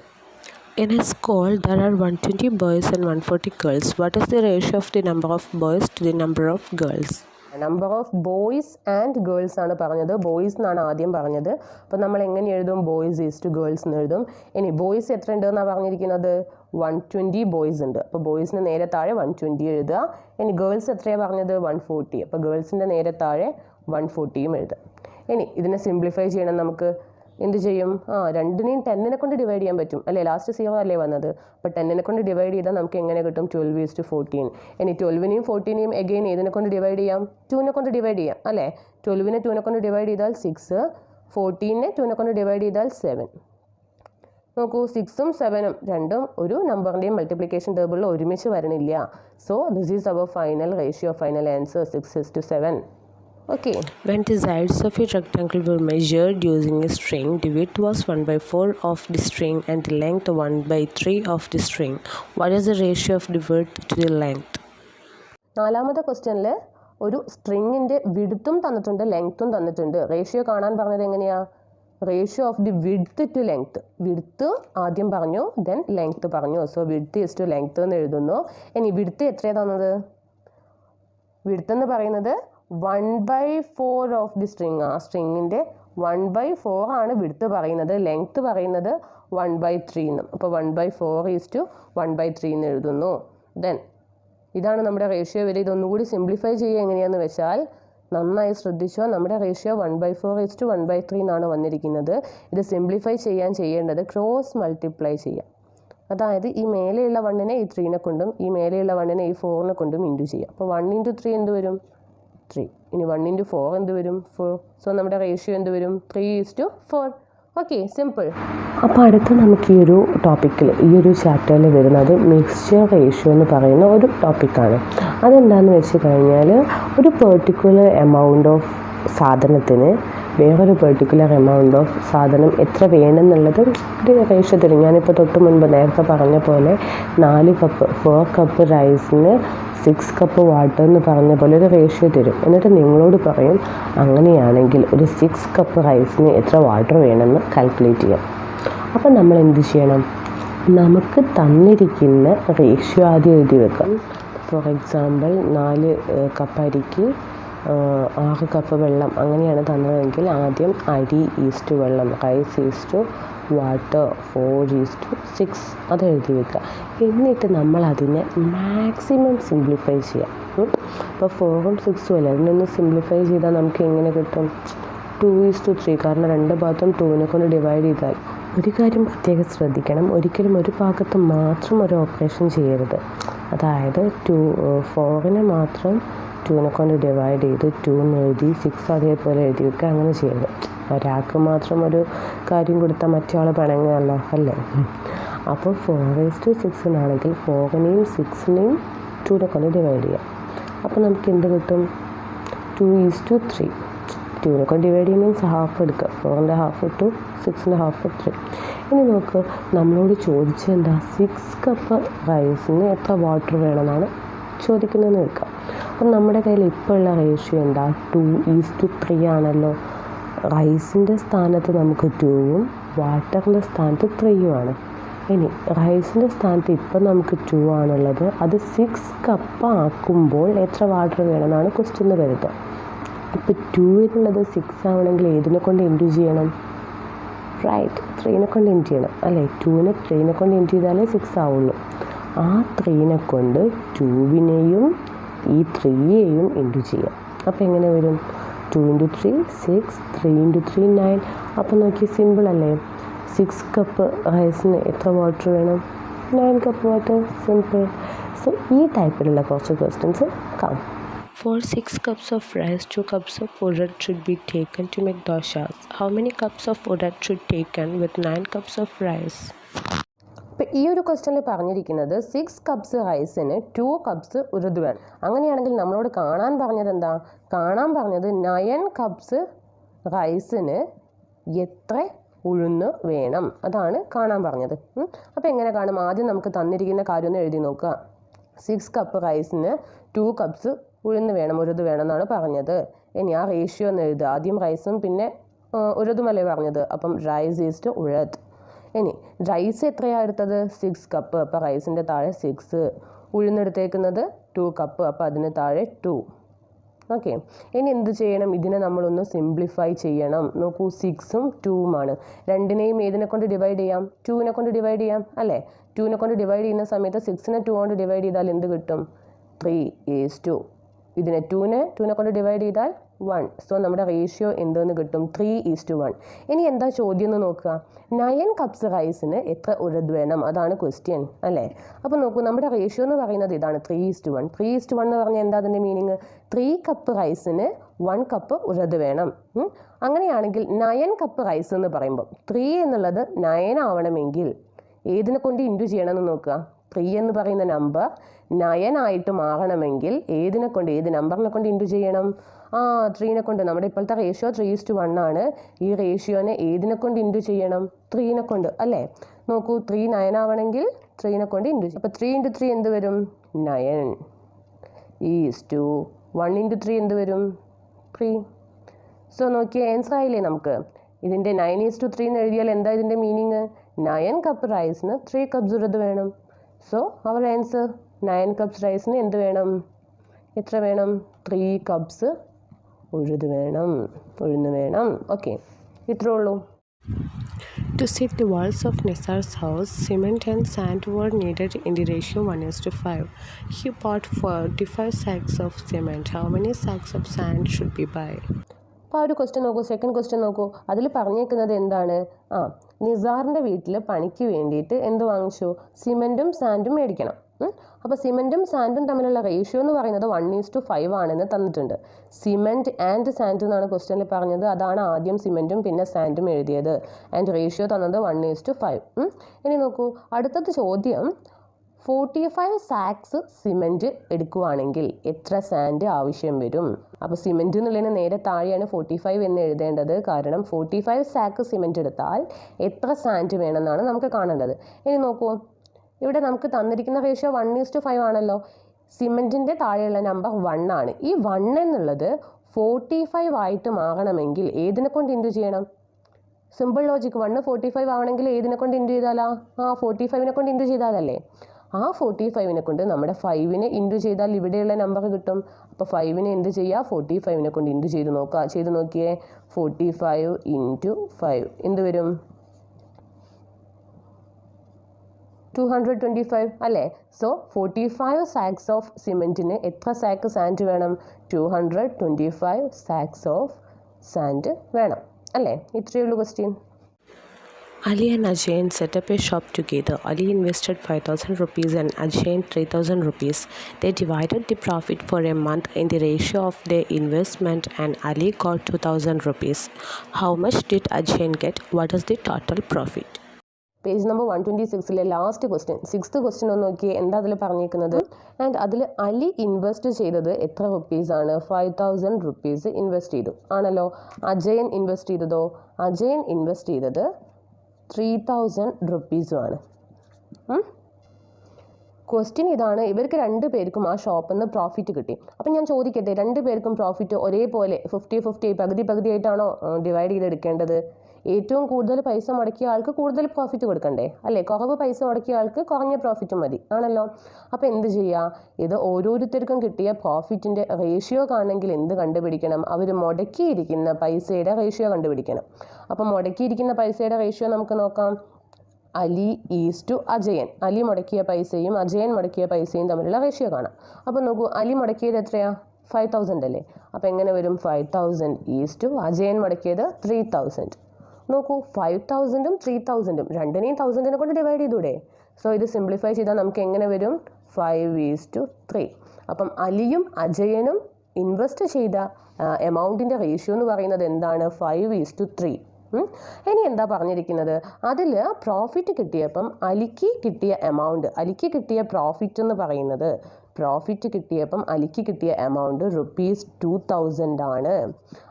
In a school, there are 120 boys and 140 girls. What is the ratio of the number of boys to the number of girls? Number of boys and girls ആണ് പറഞ്ഞത്. ബോയ്സ് എന്നാണ് ആദ്യം പറഞ്ഞത്. അപ്പോൾ നമ്മൾ എങ്ങനെ എഴുതും? ബോയ്സ് ഈസ് ടു ഗേൾസ് എന്ന് എഴുതും. ഇനി ബോയ്സ് എത്ര ഉണ്ട് എന്നാണ് പറഞ്ഞിരിക്കുന്നത്? 120 ബോയ്സ് ഉണ്ട്. അപ്പോൾ ബോയ്സിന് നേരെ താഴെ 120 എഴുതുക. ഇനി ഗേൾസ് എത്രയാണ് പറഞ്ഞത്? 140. അപ്പോൾ ഗേൾസിൻ്റെ നേരെ താഴെ 140യും എഴുതുക. ഇനി ഇതിനെ സിംപ്ലിഫൈ ചെയ്യണം. നമുക്ക് എന്ത് ചെയ്യും? 2നെയും 10നെ കൊണ്ട് ഡിവൈഡ് ചെയ്യാൻ പറ്റും, അല്ലേ? ലാസ്റ്റ് 0 അല്ലേ വന്നത്? അപ്പോൾ 10നെ കൊണ്ട് ഡിവൈഡ് ചെയ്താൽ നമുക്ക് എങ്ങനെ കിട്ടും? 12:14. ഇനി 12നെയും 14നെയും എഗെയിൻ ഏതിനെ കൊണ്ട് ഡിവൈഡ് ചെയ്യാം? 2നെ കൊണ്ട് ഡിവൈഡ് ചെയ്യാം, അല്ലേ? 12നെ 2നെ കൊണ്ട് ഡിവൈഡ് ചെയ്താൽ 6, 14നെ 2നെ കൊണ്ട് ഡിവൈഡ് ചെയ്താൽ 7. നോക്കൂ, 6ഉം 7ഉം രണ്ടും ഒരു നമ്പറിൻ്റെയും മൾട്ടിപ്ലിക്കേഷൻ ടേബിളിൽ ഒരുമിച്ച് വരണില്ല. So this is our final ratio, final answer 6:7. Okay. When the sides of a rectangle were measured using a string, the width was 1/4 of the string and the length 1/3 of the string. What is the ratio of the width to the length? 4ാമത്തെ ക്വസ്റ്റ്യനിൽ ഒരു സ്ട്രിങ്ങിൻ്റെ വിഡ്ത്തും തന്നിട്ടുണ്ട്, ലെങ്ത്തും തന്നിട്ടുണ്ട്. Ratio കാണാൻ പറഞ്ഞത് എങ്ങനെയാണ്? Ratio of the width to length. Width ആദ്യം പറഞ്ഞു, ദെൻ ലെങ്ത്ത് പറഞ്ഞു. So width is to length എന്ന് എഴുതുന്നു. ഇനി വിഡ്ത്ത് എത്രയാണ് തന്നത്? വിഡ്ത്ത് എന്ന് പറയുന്നത് 1/4 ഓഫ് ദി സ്ട്രിങ്. ആ സ്ട്രിങ്ങിൻ്റെ 1/4 ആണ് വിഡ്ത്ത് പറയുന്നത്. ലെങ്ത്ത് പറയുന്നത് 1/3 എന്നും. അപ്പോൾ 1/4 ഈസ് ടു 1/3 എന്ന് എഴുതുന്നു. ദെൻ ഇതാണ് നമ്മുടെ റേഷ്യോ വരെ. ഇതൊന്നുകൂടി സിംപ്ലിഫൈ ചെയ്യുക എങ്ങനെയാണെന്ന് വെച്ചാൽ നന്നായി ശ്രദ്ധിച്ചോ. നമ്മുടെ റേഷ്യോ 1/4 ഈസ് ടു 1/3 എന്നാണ് വന്നിരിക്കുന്നത്. ഇത് സിംപ്ലിഫൈ ചെയ്യേണ്ടത് ക്രോസ് മൾട്ടിപ്ലൈ ചെയ്യാം. അതായത് ഈ മേലെയുള്ള 1നെ ഈ 3നെ കൊണ്ടും ഈ മേലെയുള്ള 1നെ ഈ 4നെ കൊണ്ടും ഇൻറ്റു ചെയ്യാം. അപ്പോൾ 1 × 3 എന്ത് വരും? 3. ഇനി 1 × 4 എന്ത് വരും? 4. സോ നമ്മുടെ റേഷ്യോ എന്ത് വരും? 3:4. Okay, simple. അപ്പോൾ അടുത്ത് നമുക്ക് ഈ ഒരു ടോപ്പിക്കിൽ, ഈ ഒരു ചാപ്റ്ററിൽ വരുന്നത് മിക്സ്ചർ റേഷ്യോ എന്ന് പറയുന്ന ഒരു ടോപ്പിക്കാണ്. അതെന്താണെന്ന് വെച്ച് കഴിഞ്ഞാൽ ഒരു പെർട്ടിക്കുലർ എമൗണ്ട് ഓഫ് സാധനത്തിന് വേറൊരു പെർട്ടിക്കുലർ എമൗണ്ട് ഓഫ് സാധനം എത്ര വേണമെന്നുള്ളത് ഒരു റേഷ്യോ തരും. ഞാനിപ്പോൾ തൊട്ട് മുൻപ് നേരത്തെ പറഞ്ഞ പോലെ 4 കപ്പ് റൈസിന് 6 കപ്പ് വാട്ടർ എന്ന് പറഞ്ഞ പോലെ ഒരു റേഷ്യോ തരും. എന്നിട്ട് നിങ്ങളോട് പറയും അങ്ങനെയാണെങ്കിൽ ഒരു 6 കപ്പ് റൈസിന് എത്ര വാട്ടർ വേണമെന്ന് കാൽക്കുലേറ്റ് ചെയ്യാം. അപ്പം നമ്മൾ എന്ത് ചെയ്യണം? നമുക്ക് തന്നിരിക്കുന്ന റേഷ്യോ ആദ്യം എഴുതി വെക്കാം. ഫോർ എക്സാമ്പിൾ 4 കപ്പ് അരിക്ക് 6 കപ്പ് വെള്ളം അങ്ങനെയാണ് തന്നതെങ്കിൽ ആദ്യം അരി ഈസ്റ്റ് വെള്ളം, റൈസ് ഈസ്റ്റ് വാട്ടർ 4:6 അത് എഴുതി വെക്കുക. എന്നിട്ട് നമ്മൾ അതിനെ മാക്സിമം സിംപ്ലിഫൈ ചെയ്യാം. അപ്പോൾ 4ഉം 6ഉം അല്ലേ, അതിനൊന്ന് സിംപ്ലിഫൈ ചെയ്താൽ നമുക്ക് എങ്ങനെ കിട്ടും? 2:3. കാരണം 2 ഭാഗത്തും 2നെ കൊണ്ട് ഡിവൈഡ് ചെയ്താൽ. ഒരു കാര്യം പ്രത്യേകം ശ്രദ്ധിക്കണം, ഒരിക്കലും ഒരു ഭാഗത്ത് മാത്രം ഒരു ഓപ്പറേഷൻ ചെയ്യരുത്. അതായത് 4നെ മാത്രം 2നെ കൊണ്ട് ഡിവൈഡ് ചെയ്ത് 2 എഴുതി 6 അതേപോലെ എഴുതി വെക്കുക. അങ്ങനെ ചെയ്യരുത്. ഒരാൾക്ക് മാത്രം ഒരു കാര്യം കൊടുത്താൽ മറ്റേ ആൾ പിണങ്ങുകയല്ലോ അല്ലേ. അപ്പോൾ 4:6 4നെയും 6നെയും 2നെ കൊണ്ട് ഡിവൈഡ് ചെയ്യാം. അപ്പോൾ നമുക്ക് എന്ത് കിട്ടും? 2:3. 2നെ കൊണ്ട് ഡിവൈഡ് ചെയ്യുക മീൻസ് ഹാഫ് എടുക്കുക. 4ൻ്റെ ഹാഫ് ഇട്ടു, 6ൻ്റെ ഹാഫ് 3. ഇനി നോക്ക്, നമ്മളോട് ചോദിച്ചത് എന്താ? 6 കപ്പ് റൈസിന് എത്ര വാട്ടർ വേണമെന്നാണ് ചോദിക്കുന്നതെന്ന് വെക്കാം. അപ്പം നമ്മുടെ കയ്യിൽ ഇപ്പോൾ ഉള്ള റേഷ്യോ എന്താ? 2:3 ആണല്ലോ. റൈസിൻ്റെ സ്ഥാനത്ത് നമുക്ക് 2ഉം വാട്ടറിൻ്റെ സ്ഥാനത്ത് 3ഉമാണ്. ഇനി റൈസിൻ്റെ സ്ഥാനത്ത് ഇപ്പം നമുക്ക് 2 ആണുള്ളത്. അത് 6 കപ്പ് ആക്കുമ്പോൾ എത്ര വാട്ടർ വേണമെന്നാണ് ക്വസ്റ്റ്യൻ കരുതുക. ഇപ്പോൾ 2-നുള്ളത് 6 ആവണമെങ്കിൽ ഏതിനെ കൊണ്ട് ഇൻറ്റു ചെയ്യണം? റൈറ്റ്, 3നെ കൊണ്ട് ഇൻറ്റു ചെയ്യണം അല്ലേ. 2നെ 3നെ കൊണ്ട് ഇൻറ്റു ചെയ്താലേ 6 ആവുള്ളൂ. ആ 3നെ കൊണ്ട് 2വിനെയും ഈ 3യെയും ഇൻറ്റു ചെയ്യാം. അപ്പോൾ എങ്ങനെ വരും? 2 × 3 6, 3 × 3 9. അപ്പോൾ നോക്കി, സിമ്പിൾ അല്ലേ. 6 കപ്പ് റൈസിന് എത്ര വാട്ടർ വേണം? 9 കപ്പ് വാട്ടർ. സിമ്പിൾ. സോ ഈ ടൈപ്പിലുള്ള കുറച്ച് ക്വസ്റ്റ്യൻസ് കാണും. For 6 cups of rice, 2 cups of urad should be taken to make doshas. How many cups of urad should taken with 9 cups of rice? ഇപ്പോൾ ഈ ഒരു ക്വസ്റ്റ്യനിൽ പറഞ്ഞിരിക്കുന്നത് 6 കപ്സ് റൈസിന് 2 കപ്സ് ഉരുത് വേണം. അങ്ങനെയാണെങ്കിൽ നമ്മളോട് കാണാൻ പറഞ്ഞത് എന്താ? കാണാൻ പറഞ്ഞത് 9 കപ്സ് റൈസിന് എത്ര ഉഴുന്ന് വേണം, അതാണ് കാണാൻ പറഞ്ഞത്. അപ്പോൾ എങ്ങനെ കാണും? ആദ്യം നമുക്ക് തന്നിരിക്കുന്ന കാര്യം ഒന്ന് എഴുതി നോക്കുക. 6 കപ്പ് റൈസിന് 2 കപ്സ് ഉഴുന്ന് വേണം, ഉരുത് വേണം എന്നാണ് പറഞ്ഞത്. ഇനി ആ റേഷ്യോ ഒന്ന് എഴുതുക. ആദ്യം റൈസും പിന്നെ ഉരുതുമല്ലേ പറഞ്ഞത്. അപ്പം റൈസ് ഈസ്റ്റ് ഉഴത്. ഇനി റൈസ് എത്രയാണ് എടുത്തത്? 6 കപ്പ്. അപ്പോൾ റൈസിൻ്റെ താഴെ 6. ഉഴുന്നെടുത്തേക്കുന്നത് 2 കപ്പ്. അപ്പോൾ അതിന് താഴെ 2. ഓക്കെ. ഇനി എന്ത് ചെയ്യണം? ഇതിനെ നമ്മളൊന്ന് സിംപ്ലിഫൈ ചെയ്യണം. നോക്കൂ, 6ഉം 2ഉമാണ്. രണ്ടിനെയും ഏതിനെ കൊണ്ട് ഡിവൈഡ് ചെയ്യാം? 2നെ കൊണ്ട് ഡിവൈഡ് ചെയ്യാം അല്ലേ. 2നെ കൊണ്ട് ഡിവൈഡ് ചെയ്യുന്ന സമയത്ത് 6നെ 2 കൊണ്ട് ഡിവൈഡ് ചെയ്താൽ എന്ത് കിട്ടും? 3:2. ഇതിനെ 2നെ കൊണ്ട് ഡിവൈഡ് ചെയ്താൽ 1. സോ നമ്മുടെ റേഷ്യോ എന്തെന്ന് കിട്ടും? 3:1. ഇനി എന്താ ചോദ്യം എന്ന് നോക്കുക. 9 കപ്സ് റൈസിന് എത്ര ഉരുത് വേണം? അതാണ് ക്വസ്റ്റ്യൻ അല്ലേ. അപ്പോൾ നോക്കൂ, നമ്മുടെ റേഷ്യോ എന്ന് പറയുന്നത് ഇതാണ് 3:1. 3:1 എന്ന് പറഞ്ഞാൽ എന്താ അതിൻ്റെ മീനിങ്? 3 കപ്പ് റൈസിന് 1 കപ്പ് ഉരുത് വേണം. അങ്ങനെയാണെങ്കിൽ 9 കപ്പ് റൈസ് എന്ന് പറയുമ്പോൾ 3 എന്നുള്ളത് 9 ആവണമെങ്കിൽ ഏതിനെ കൊണ്ട് ഇൻറ്റു ചെയ്യണമെന്ന് നോക്കുക. 3 എന്ന് പറയുന്ന നമ്പർ 9 ആയിട്ട് മാറണമെങ്കിൽ ഏതിനെ കൊണ്ട്, ഏത് നമ്പറിനെ കൊണ്ട് ഇൻറ്റു ചെയ്യണം? 3നെ കൊണ്ട്. നമ്മുടെ ഇപ്പോഴത്തെ റേഷ്യോ 3:1 ആണ്. ഈ റേഷ്യോനെ ഏതിനെ കൊണ്ട് ഇൻറ്റു ചെയ്യണം? 3നെ കൊണ്ട് അല്ലേ. നോക്കൂ, 3 9 ആവണമെങ്കിൽ 3നെ കൊണ്ട് ഇൻറ്റു ചെയ്യും. അപ്പോൾ 3 × 3 എന്ത് വരും? 9 ഈസ്റ്റു 1 × 3 എന്ത് വരും? 3. സോ നോക്കിയേ, ആൻസർ ആയില്ലേ നമുക്ക്. ഇതിൻ്റെ 9:3 എന്ന് എഴുതിയാൽ എന്താ ഇതിൻ്റെ മീനിങ്? 9 കപ്പ് റൈസിന് 3 കപ്സ് ഉരുത് വേണം. സോ അവർ ആൻസർ 9 കപ്സ് റൈസിന് എന്ത് വേണം? എത്ര വേണം? 3 കപ്സ് ഉഴുത് വേണം. ഓക്കെ, ഇത്രേ ഉള്ളൂ. To set the walls of Nisar's house, cement and sand were needed in the ratio 1:5. He bought 45 sacks of cement. How many sacks of sand should be buy? അപ്പോൾ ആ ഒരു ക്വസ്റ്റ്യൻ നോക്കൂ, second question നോക്കൂ. അതിൽ പറഞ്ഞേക്കുന്നത് എന്താണ്? നിസാറിൻ്റെ വീട്ടിൽ പണിക്ക് വേണ്ടിയിട്ട് എന്ത് വാങ്ങിച്ചു? സിമെൻറ്റും സാൻഡും മേടിക്കണം. അപ്പോൾ സിമെൻറ്റും സാൻഡും തമ്മിലുള്ള റേഷ്യോ എന്ന് പറയുന്നത് 1:5 ആണെന്ന് തന്നിട്ടുണ്ട്. സിമെൻറ്റ് ആൻഡ് സാൻഡ് എന്നാണ് ക്വസ്റ്റ്യനിൽ പറഞ്ഞത്. അതാണ് ആദ്യം സിമെൻറ്റും പിന്നെ സാൻഡും എഴുതിയത്. ആൻഡ് റേഷ്യോ തന്നത് 1:5. ഇനി നോക്കൂ, അടുത്തത് ചോദ്യം 45 സാക്സ് സിമെൻറ്റ് എടുക്കുകയാണെങ്കിൽ എത്ര സാൻഡ് ആവശ്യം വരും? അപ്പോൾ സിമെൻറ്റ് എന്നുള്ളതിന് നേരെ താഴെയാണ് 45 എന്ന് എഴുതേണ്ടത്. കാരണം 45 സാക്ക് സിമെൻറ്റ് എടുത്താൽ എത്ര സാൻഡ് വേണമെന്നാണ് നമുക്ക് കാണേണ്ടത്. ഇനി നോക്കൂ, ഇവിടെ നമുക്ക് തന്നിരിക്കുന്ന റേഷ്യോ 1:5 ആണല്ലോ. സിമെൻറ്റിൻ്റെ താഴെയുള്ള നമ്പർ 1 ആണ്. ഈ 1 എന്നുള്ളത് 45 ആയിട്ട് മാറണമെങ്കിൽ ഏതിനെ കൊണ്ട് ഇൻറ്റു ചെയ്യണം? Simple logic. 1 45 ആവണമെങ്കിൽ ഏതിനെ കൊണ്ട് ഇൻറ്റു ചെയ്താലാ? 45നെ കൊണ്ട് ഇൻറ്റു ചെയ്താലല്ലേ? ആ 45നെ കൊണ്ട് നമ്മുടെ 5നെ ഇൻറ്റു ചെയ്താൽ ഇവിടെയുള്ള നമ്പർ കിട്ടും. അപ്പോൾ 5നെ എന്ത് ചെയ്യുക? 45നെ കൊണ്ട് ഇൻറ്റു ചെയ്ത് നോക്കിയേ. 45 × 5 എന്ത് വരും? 225 അല്ലേ? സോ 45 സാക്സ് ഓഫ് സിമെൻറ്റിന് എത്ര സാക്ക് സാൻഡ് വേണം? 225 സാക്സ് ഓഫ് സാൻഡ് വേണം അല്ലേ? ഇത്രയേ ഉള്ളൂ question. Ali and Ajay set up a shop together. Ali invested 5,000 rupees and Ajay 3,000 rupees. They divided the profit for a month in the ratio of their investment and Ali got 2,000 rupees. How much did Ajay get? What is the total profit? Page number 126 last question, 6th question ഒന്ന് നോക്കിയേ. എന്താ അതിൽ പറഞ്ഞേക്കുന്നത്? And അതിൽ Ali invest ചെയ്തത് എത്ര റുപ്പീസാണ്? 5,000 rupees invest ചെയ്തു ആണല്ലോ. അജയൻ ഇൻവെസ്റ്റ് ചെയ്തതോ? അജയൻ ഇൻവെസ്റ്റ് ചെയ്തത് 3,000 rupees-ഉമാണ്. ക്വസ്റ്റ്യൻ ഇതാണ്, ഇവർക്ക് 2 പേർക്കും ആ ഷോപ്പിൽ നിന്ന് പ്രോഫിറ്റ് കിട്ടി. അപ്പം ഞാൻ ചോദിക്കട്ടെ, 2 പേർക്കും പ്രോഫിറ്റ് ഒരേപോലെ 50-50 പകുതി ആയിട്ടാണോ ഡിവൈഡ് ചെയ്തെടുക്കേണ്ടത്? ഏറ്റവും കൂടുതൽ പൈസ മുടക്കിയ ആൾക്ക് കൂടുതൽ പ്രോഫിറ്റ് കൊടുക്കണ്ടേ അല്ലേ? കുറവ് പൈസ മുടക്കിയ ആൾക്ക് കുറഞ്ഞ പ്രോഫിറ്റ് മതി ആണല്ലോ. അപ്പോൾ എന്ത് ചെയ്യുക? ഇത് ഓരോരുത്തർക്കും കിട്ടിയ പ്രോഫിറ്റിൻ്റെ റേഷ്യോ കാണണമെങ്കിൽ എന്ത് കണ്ടുപിടിക്കണം? അവർ മുടക്കിയിരിക്കുന്ന പൈസയുടെ റേഷ്യോ കണ്ടുപിടിക്കണം. അപ്പം മുടക്കിയിരിക്കുന്ന പൈസയുടെ റേഷ്യോ നമുക്ക് നോക്കാം. Ali is to Ajayan. അലി മുടക്കിയ പൈസയും അജയൻ മുടക്കിയ പൈസയും തമ്മിലുള്ള റേഷ്യോ കാണാം. അപ്പോൾ നോക്കൂ, അലി മുടക്കിയത് എത്രയാണ്? 5,000 അല്ലേ? അപ്പോൾ എങ്ങനെ വരും? 5,000 ഈസ് ടു അജയൻ മുടക്കിയത് 3,000. നോക്കൂ, 5,000-ഉം 3,000-ഉം രണ്ടിനെയും 1,000-നെ കൊണ്ട് ഡിവൈഡ് ചെയ്തൂടെ? സോ ഇത് സിംപ്ലിഫൈ ചെയ്താൽ നമുക്ക് എങ്ങനെ വരും? 5:3. അപ്പം അലിയും അജയനും ഇൻവെസ്റ്റ് ചെയ്ത എമൗണ്ടിൻ്റെ റേഷ്യോ എന്ന് പറയുന്നത് എന്താണ്? 5:3. ഇനി എന്താ പറഞ്ഞിരിക്കുന്നത്? അതിൽ പ്രോഫിറ്റ് കിട്ടിയപ്പം അലിക്ക് കിട്ടിയ എമൗണ്ട്, അലിക്ക് കിട്ടിയ പ്രോഫിറ്റ് എന്ന് പറയുന്നത്, പ്രോഫിറ്റ് കിട്ടിയപ്പം അലിക്ക് കിട്ടിയ എമൗണ്ട് ₹2,000 ആണ്.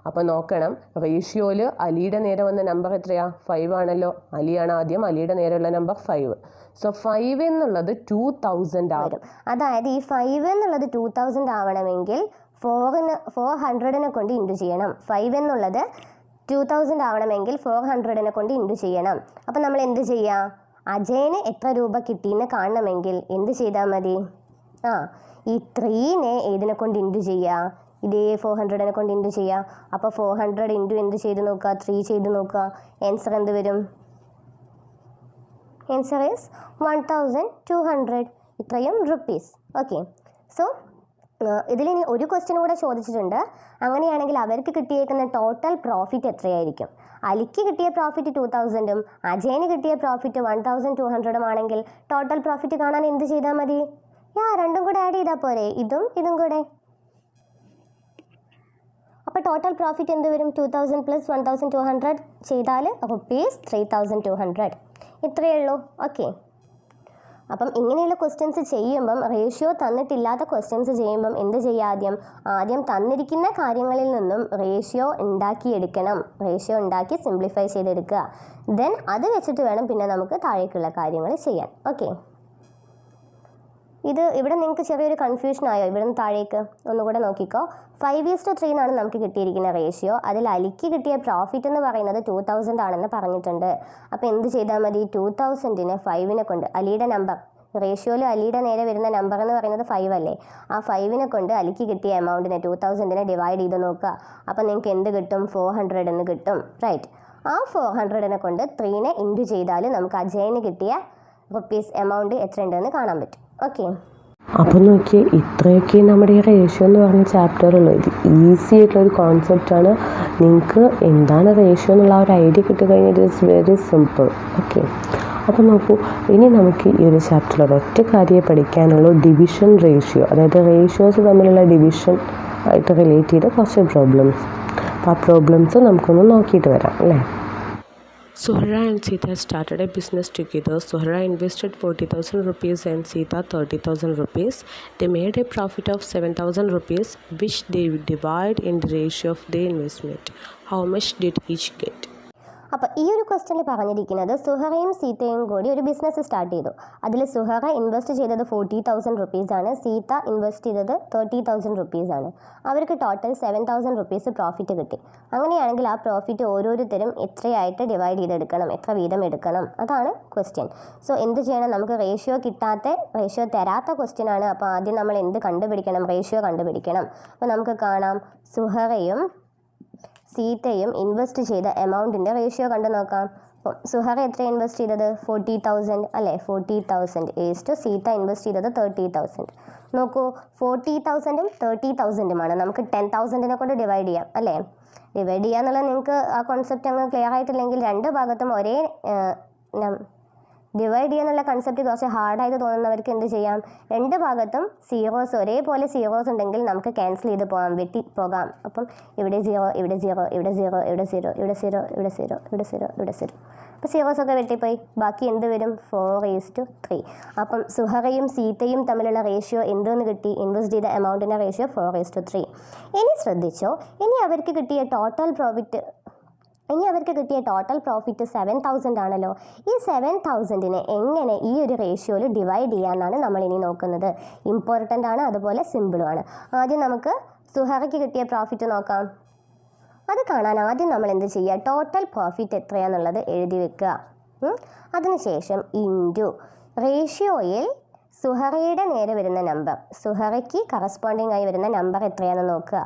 അപ്പോൾ നോക്കണം, റേഷ്യോയിൽ അലിയുടെ നേരെ വന്ന നമ്പർ എത്രയാണ്? 5 ആണല്ലോ. അലിയാണ് ആദ്യം, അലിയുടെ നേരെയുള്ള നമ്പർ 5. സോ 5 എന്നുള്ളത് 2,000 ആകും. അതായത് ഈ 5 എന്നുള്ളത് 2,000 ആവണമെങ്കിൽ 400നെ കൊണ്ട് ഇൻറ്റു ചെയ്യണം. 5 എന്നുള്ളത് 2,000 ആവണമെങ്കിൽ 400നെ കൊണ്ട് ഇൻറ്റു ചെയ്യണം. അപ്പം നമ്മൾ എന്ത് ചെയ്യുക? അജയന് എത്ര രൂപ കിട്ടിയെന്ന് കാണണമെങ്കിൽ എന്ത് ചെയ്താൽ മതി? ഈ 3നെ ഏതിനെ കൊണ്ട് ഇൻറ്റു ചെയ്യുക? ഇതേ 400നെ കൊണ്ട് ഇൻറ്റു ചെയ്യുക. അപ്പോൾ 400 ഇൻറ്റു എന്ത് ചെയ്ത് നോക്കുക? 3 ചെയ്ത് നോക്കുക. ആൻസർ എന്ത് വരും? Answer is 1,200. ഇത്രയും റുപ്പീസ്. ഓക്കെ, സോ ഇതിലിനി ഒരു ക്വസ്റ്റ്യൻ കൂടെ ചോദിച്ചിട്ടുണ്ട്. അങ്ങനെയാണെങ്കിൽ അവർക്ക് കിട്ടിയേക്കുന്ന ടോട്ടൽ പ്രോഫിറ്റ് എത്രയായിരിക്കും? അലിക്ക് കിട്ടിയ പ്രോഫിറ്റ് 2,000-ഉം അജയന് കിട്ടിയ പ്രോഫിറ്റ് 1,200-ഉം ആണെങ്കിൽ ടോട്ടൽ പ്രോഫിറ്റ് കാണാൻ എന്ത് ചെയ്താൽ മതി? രണ്ടും കൂടെ ആഡ് ചെയ്താൽ പോരെ? ഇതും കൂടെ. അപ്പോൾ ടോട്ടൽ പ്രോഫിറ്റ് എന്ത് വരും? 2,000 + 1,200 ചെയ്താൽ ₹3,200. ഇത്രയേ ഉള്ളൂ. ഓക്കെ, അപ്പം ഇങ്ങനെയുള്ള ക്വസ്റ്റ്യൻസ് ചെയ്യുമ്പം, റേഷ്യോ തന്നിട്ടില്ലാത്ത ക്വസ്റ്റ്യൻസ് ചെയ്യുമ്പം എന്ത് ചെയ്യുക? ആദ്യം തന്നിരിക്കുന്ന കാര്യങ്ങളിൽ നിന്നും റേഷ്യോ ഉണ്ടാക്കിയെടുക്കണം. റേഷ്യോ ഉണ്ടാക്കി സിംപ്ലിഫൈ ചെയ്തെടുക്കുക. ദെൻ അത് വെച്ചിട്ട് വേണം പിന്നെ നമുക്ക് താഴേക്കുള്ള കാര്യങ്ങൾ ചെയ്യാൻ. ഓക്കെ, ഇവിടെ നിങ്ങൾക്ക് ചെറിയൊരു കൺഫ്യൂഷൻ ആയോ? ഇവിടെ നിന്ന് താഴേക്ക് ഒന്നുകൂടെ നോക്കിക്കോ. 5:3 എന്നാണ് നമുക്ക് കിട്ടിയിരിക്കുന്ന റേഷ്യോ. അതിൽ അലിക്ക് കിട്ടിയ പ്രോഫിറ്റ് എന്ന് പറയുന്നത് 2,000 ആണെന്ന് പറഞ്ഞിട്ടുണ്ട്. അപ്പോൾ എന്ത് ചെയ്താൽ മതി? 2,000-നെ 5നെ കൊണ്ട്, അലിയുടെ നമ്പർ റേഷ്യോയിൽ അലിയുടെ നേരെ വരുന്ന നമ്പർ എന്ന് പറയുന്നത് 5 അല്ലേ? ആ 5നെ കൊണ്ട് അലിക്ക് കിട്ടിയ എമൗണ്ടിനെ 2,000-നെ ഡിവൈഡ് ചെയ്ത് നോക്കുക. അപ്പോൾ നിങ്ങൾക്ക് എന്ത് കിട്ടും? 400 എന്ന് കിട്ടും. റൈറ്റ്. ആ 400-നെ കൊണ്ട് 3നെ ഇൻറ്റു ചെയ്താൽ നമുക്ക് അജയന് കിട്ടിയ റുപ്പീസ് എമൗണ്ട് എത്ര ഉണ്ടെന്ന് കാണാൻ പറ്റും. ഓക്കെ, അപ്പോൾ നോക്കിയേ, ഇത്രയൊക്കെ നമ്മുടെ ഈ റേഷ്യോ എന്ന് പറഞ്ഞ ചാപ്റ്ററുള്ളൂ. ഇത് ഈസി ആയിട്ടുള്ളൊരു കോൺസെപ്റ്റാണ്. നിങ്ങൾക്ക് എന്താണ് റേഷ്യോ എന്നുള്ള ഒരു ഐഡിയ കിട്ടിക്കഴിഞ്ഞാൽ it is very simple. Okay, അപ്പോൾ നോക്കൂ, ഇനി നമുക്ക് ഈ ഒരു ചാപ്റ്ററിൽ ഒരൊറ്റ കാര്യം പഠിക്കാനുള്ള ഡിവിഷൻ റേഷ്യോ, അതായത് റേഷ്യോസ് തമ്മിലുള്ള ഡിവിഷൻ ആയിട്ട് റിലേറ്റ് ചെയ്ത കുറച്ച് പ്രോബ്ലംസ്. അപ്പോൾ ആ പ്രോബ്ലംസ് നമുക്കൊന്ന് നോക്കിയിട്ട് വരാം അല്ലേ? Suhara and Sita started a business together. Suhara invested 40,000 rupees and Sita 30,000 rupees. They made a profit of 7,000 rupees, which they divide in the ratio of their investment. How much did each get? അപ്പോൾ ഈ ഒരു ക്വസ്റ്റ്യനിൽ പറഞ്ഞിരിക്കുന്നത് സുഹറയും സീതയും കൂടി ഒരു business start ചെയ്തു. അതിൽ സുഹറ ഇൻവെസ്റ്റ് ചെയ്തത് 40,000 റുപ്പീസാണ്, സീത ഇൻവെസ്റ്റ് ചെയ്തത് 30,000 റുപ്പീസാണ്. അവർക്ക് ടോട്ടൽ 7,000 റുപ്പീസ് പ്രോഫിറ്റ് കിട്ടി. അങ്ങനെയാണെങ്കിൽ ആ പ്രോഫിറ്റ് ഓരോരുത്തരും എത്രയായിട്ട് ഡിവൈഡ് ചെയ്തെടുക്കണം, എത്ര വീതം എടുക്കണം, അതാണ് ക്വസ്റ്റ്യൻ. സോ എന്ത് ചെയ്യണം, നമുക്ക് റേഷ്യോ തരാത്ത ക്വസ്റ്റ്യൻ ആണ്. അപ്പോൾ ആദ്യം നമ്മൾ എന്ത് കണ്ടുപിടിക്കണം, റേഷ്യോ കണ്ടുപിടിക്കണം. അപ്പോൾ നമുക്ക് കാണാം, സുഹറയും സീതയും ഇൻവെസ്റ്റ് ചെയ്ത എമൗണ്ടിൻ്റെ റേഷ്യോ കണ്ടു നോക്കാം. അപ്പം സുഹറ എത്ര ഇൻവെസ്റ്റ് ചെയ്തത്? 40,000 അല്ലേ? 40,000 ഈസ്റ്റ് സീത ഇൻവെസ്റ്റ് ചെയ്തത് 30,000. നോക്കൂ, 40,000ഉം 30,000ഉമാണ്. നമുക്ക് 10,000നെ കൊണ്ട് ഡിവൈഡ് ചെയ്യാം അല്ലേ? ഡിവൈഡ് ചെയ്യാന്നുള്ളത് നിങ്ങൾക്ക് ആ കോൺസെപ്റ്റ് അങ്ങ് ക്ലിയർ ആയിട്ടില്ലെങ്കിൽ രണ്ട് ഭാഗത്തും ഒരേ ഡിവൈഡ് ചെയ്യാന്നുള്ള കൺസെപ്റ്റ് കുറച്ച് ഹാർഡായിട്ട് തോന്നുന്നവർക്ക് എന്ത് ചെയ്യാം, രണ്ട് ഭാഗത്തും സീറോസ് ഒരേപോലെ സീറോസ് ഉണ്ടെങ്കിൽ നമുക്ക് ക്യാൻസൽ ചെയ്ത് വെട്ടി പോകാം. അപ്പം ഇവിടെ 0, ഇവിടെ 0, ഇവിടെ 0, ഇവിടെ 0, ഇവിടെ 0, ഇവിടെ 0, ഇവിടെ 0, ഇവിടെ 0. അപ്പോൾ സീറോസൊക്കെ വെട്ടിപ്പോയി. ബാക്കി എന്ത് വരും? 4:3. അപ്പം സുഹറയും സീതയും തമ്മിലുള്ള റേഷ്യോ എന്തെന്ന് കിട്ടി? ഇൻവെസ്റ്റ് ചെയ്ത എമൗണ്ടിൻ്റെ റേഷ്യോ 4:3. ഇനി ശ്രദ്ധിച്ചോ, ഇനി അവർക്ക് കിട്ടിയ ടോട്ടൽ പ്രോഫിറ്റ് 7,000 ആണല്ലോ. ഈ 7,000നെ എങ്ങനെ ഈ ഒരു റേഷ്യോയിൽ ഡിവൈഡ് ചെയ്യാമെന്നാണ് നമ്മൾ ഇനി നോക്കുന്നത്. ഇമ്പോർട്ടൻ്റ് ആണ്, അതുപോലെ സിമ്പിളുമാണ്. ആദ്യം നമുക്ക് സുഹറയ്ക്ക് കിട്ടിയ പ്രോഫിറ്റ് നോക്കാം. അത് കാണാൻ ആദ്യം നമ്മൾ എന്ത് ചെയ്യുക, ടോട്ടൽ പ്രോഫിറ്റ് എത്രയാണെന്നുള്ളത് എഴുതി വെക്കുക. അതിനുശേഷം ഇൻറ്റു റേഷ്യോയിൽ സുഹറയുടെ നേരെ വരുന്ന നമ്പർ, സുഹറയ്ക്ക് കറസ്പോണ്ടിങ് ആയി വരുന്ന നമ്പർ എത്രയാണെന്ന് നോക്കുക.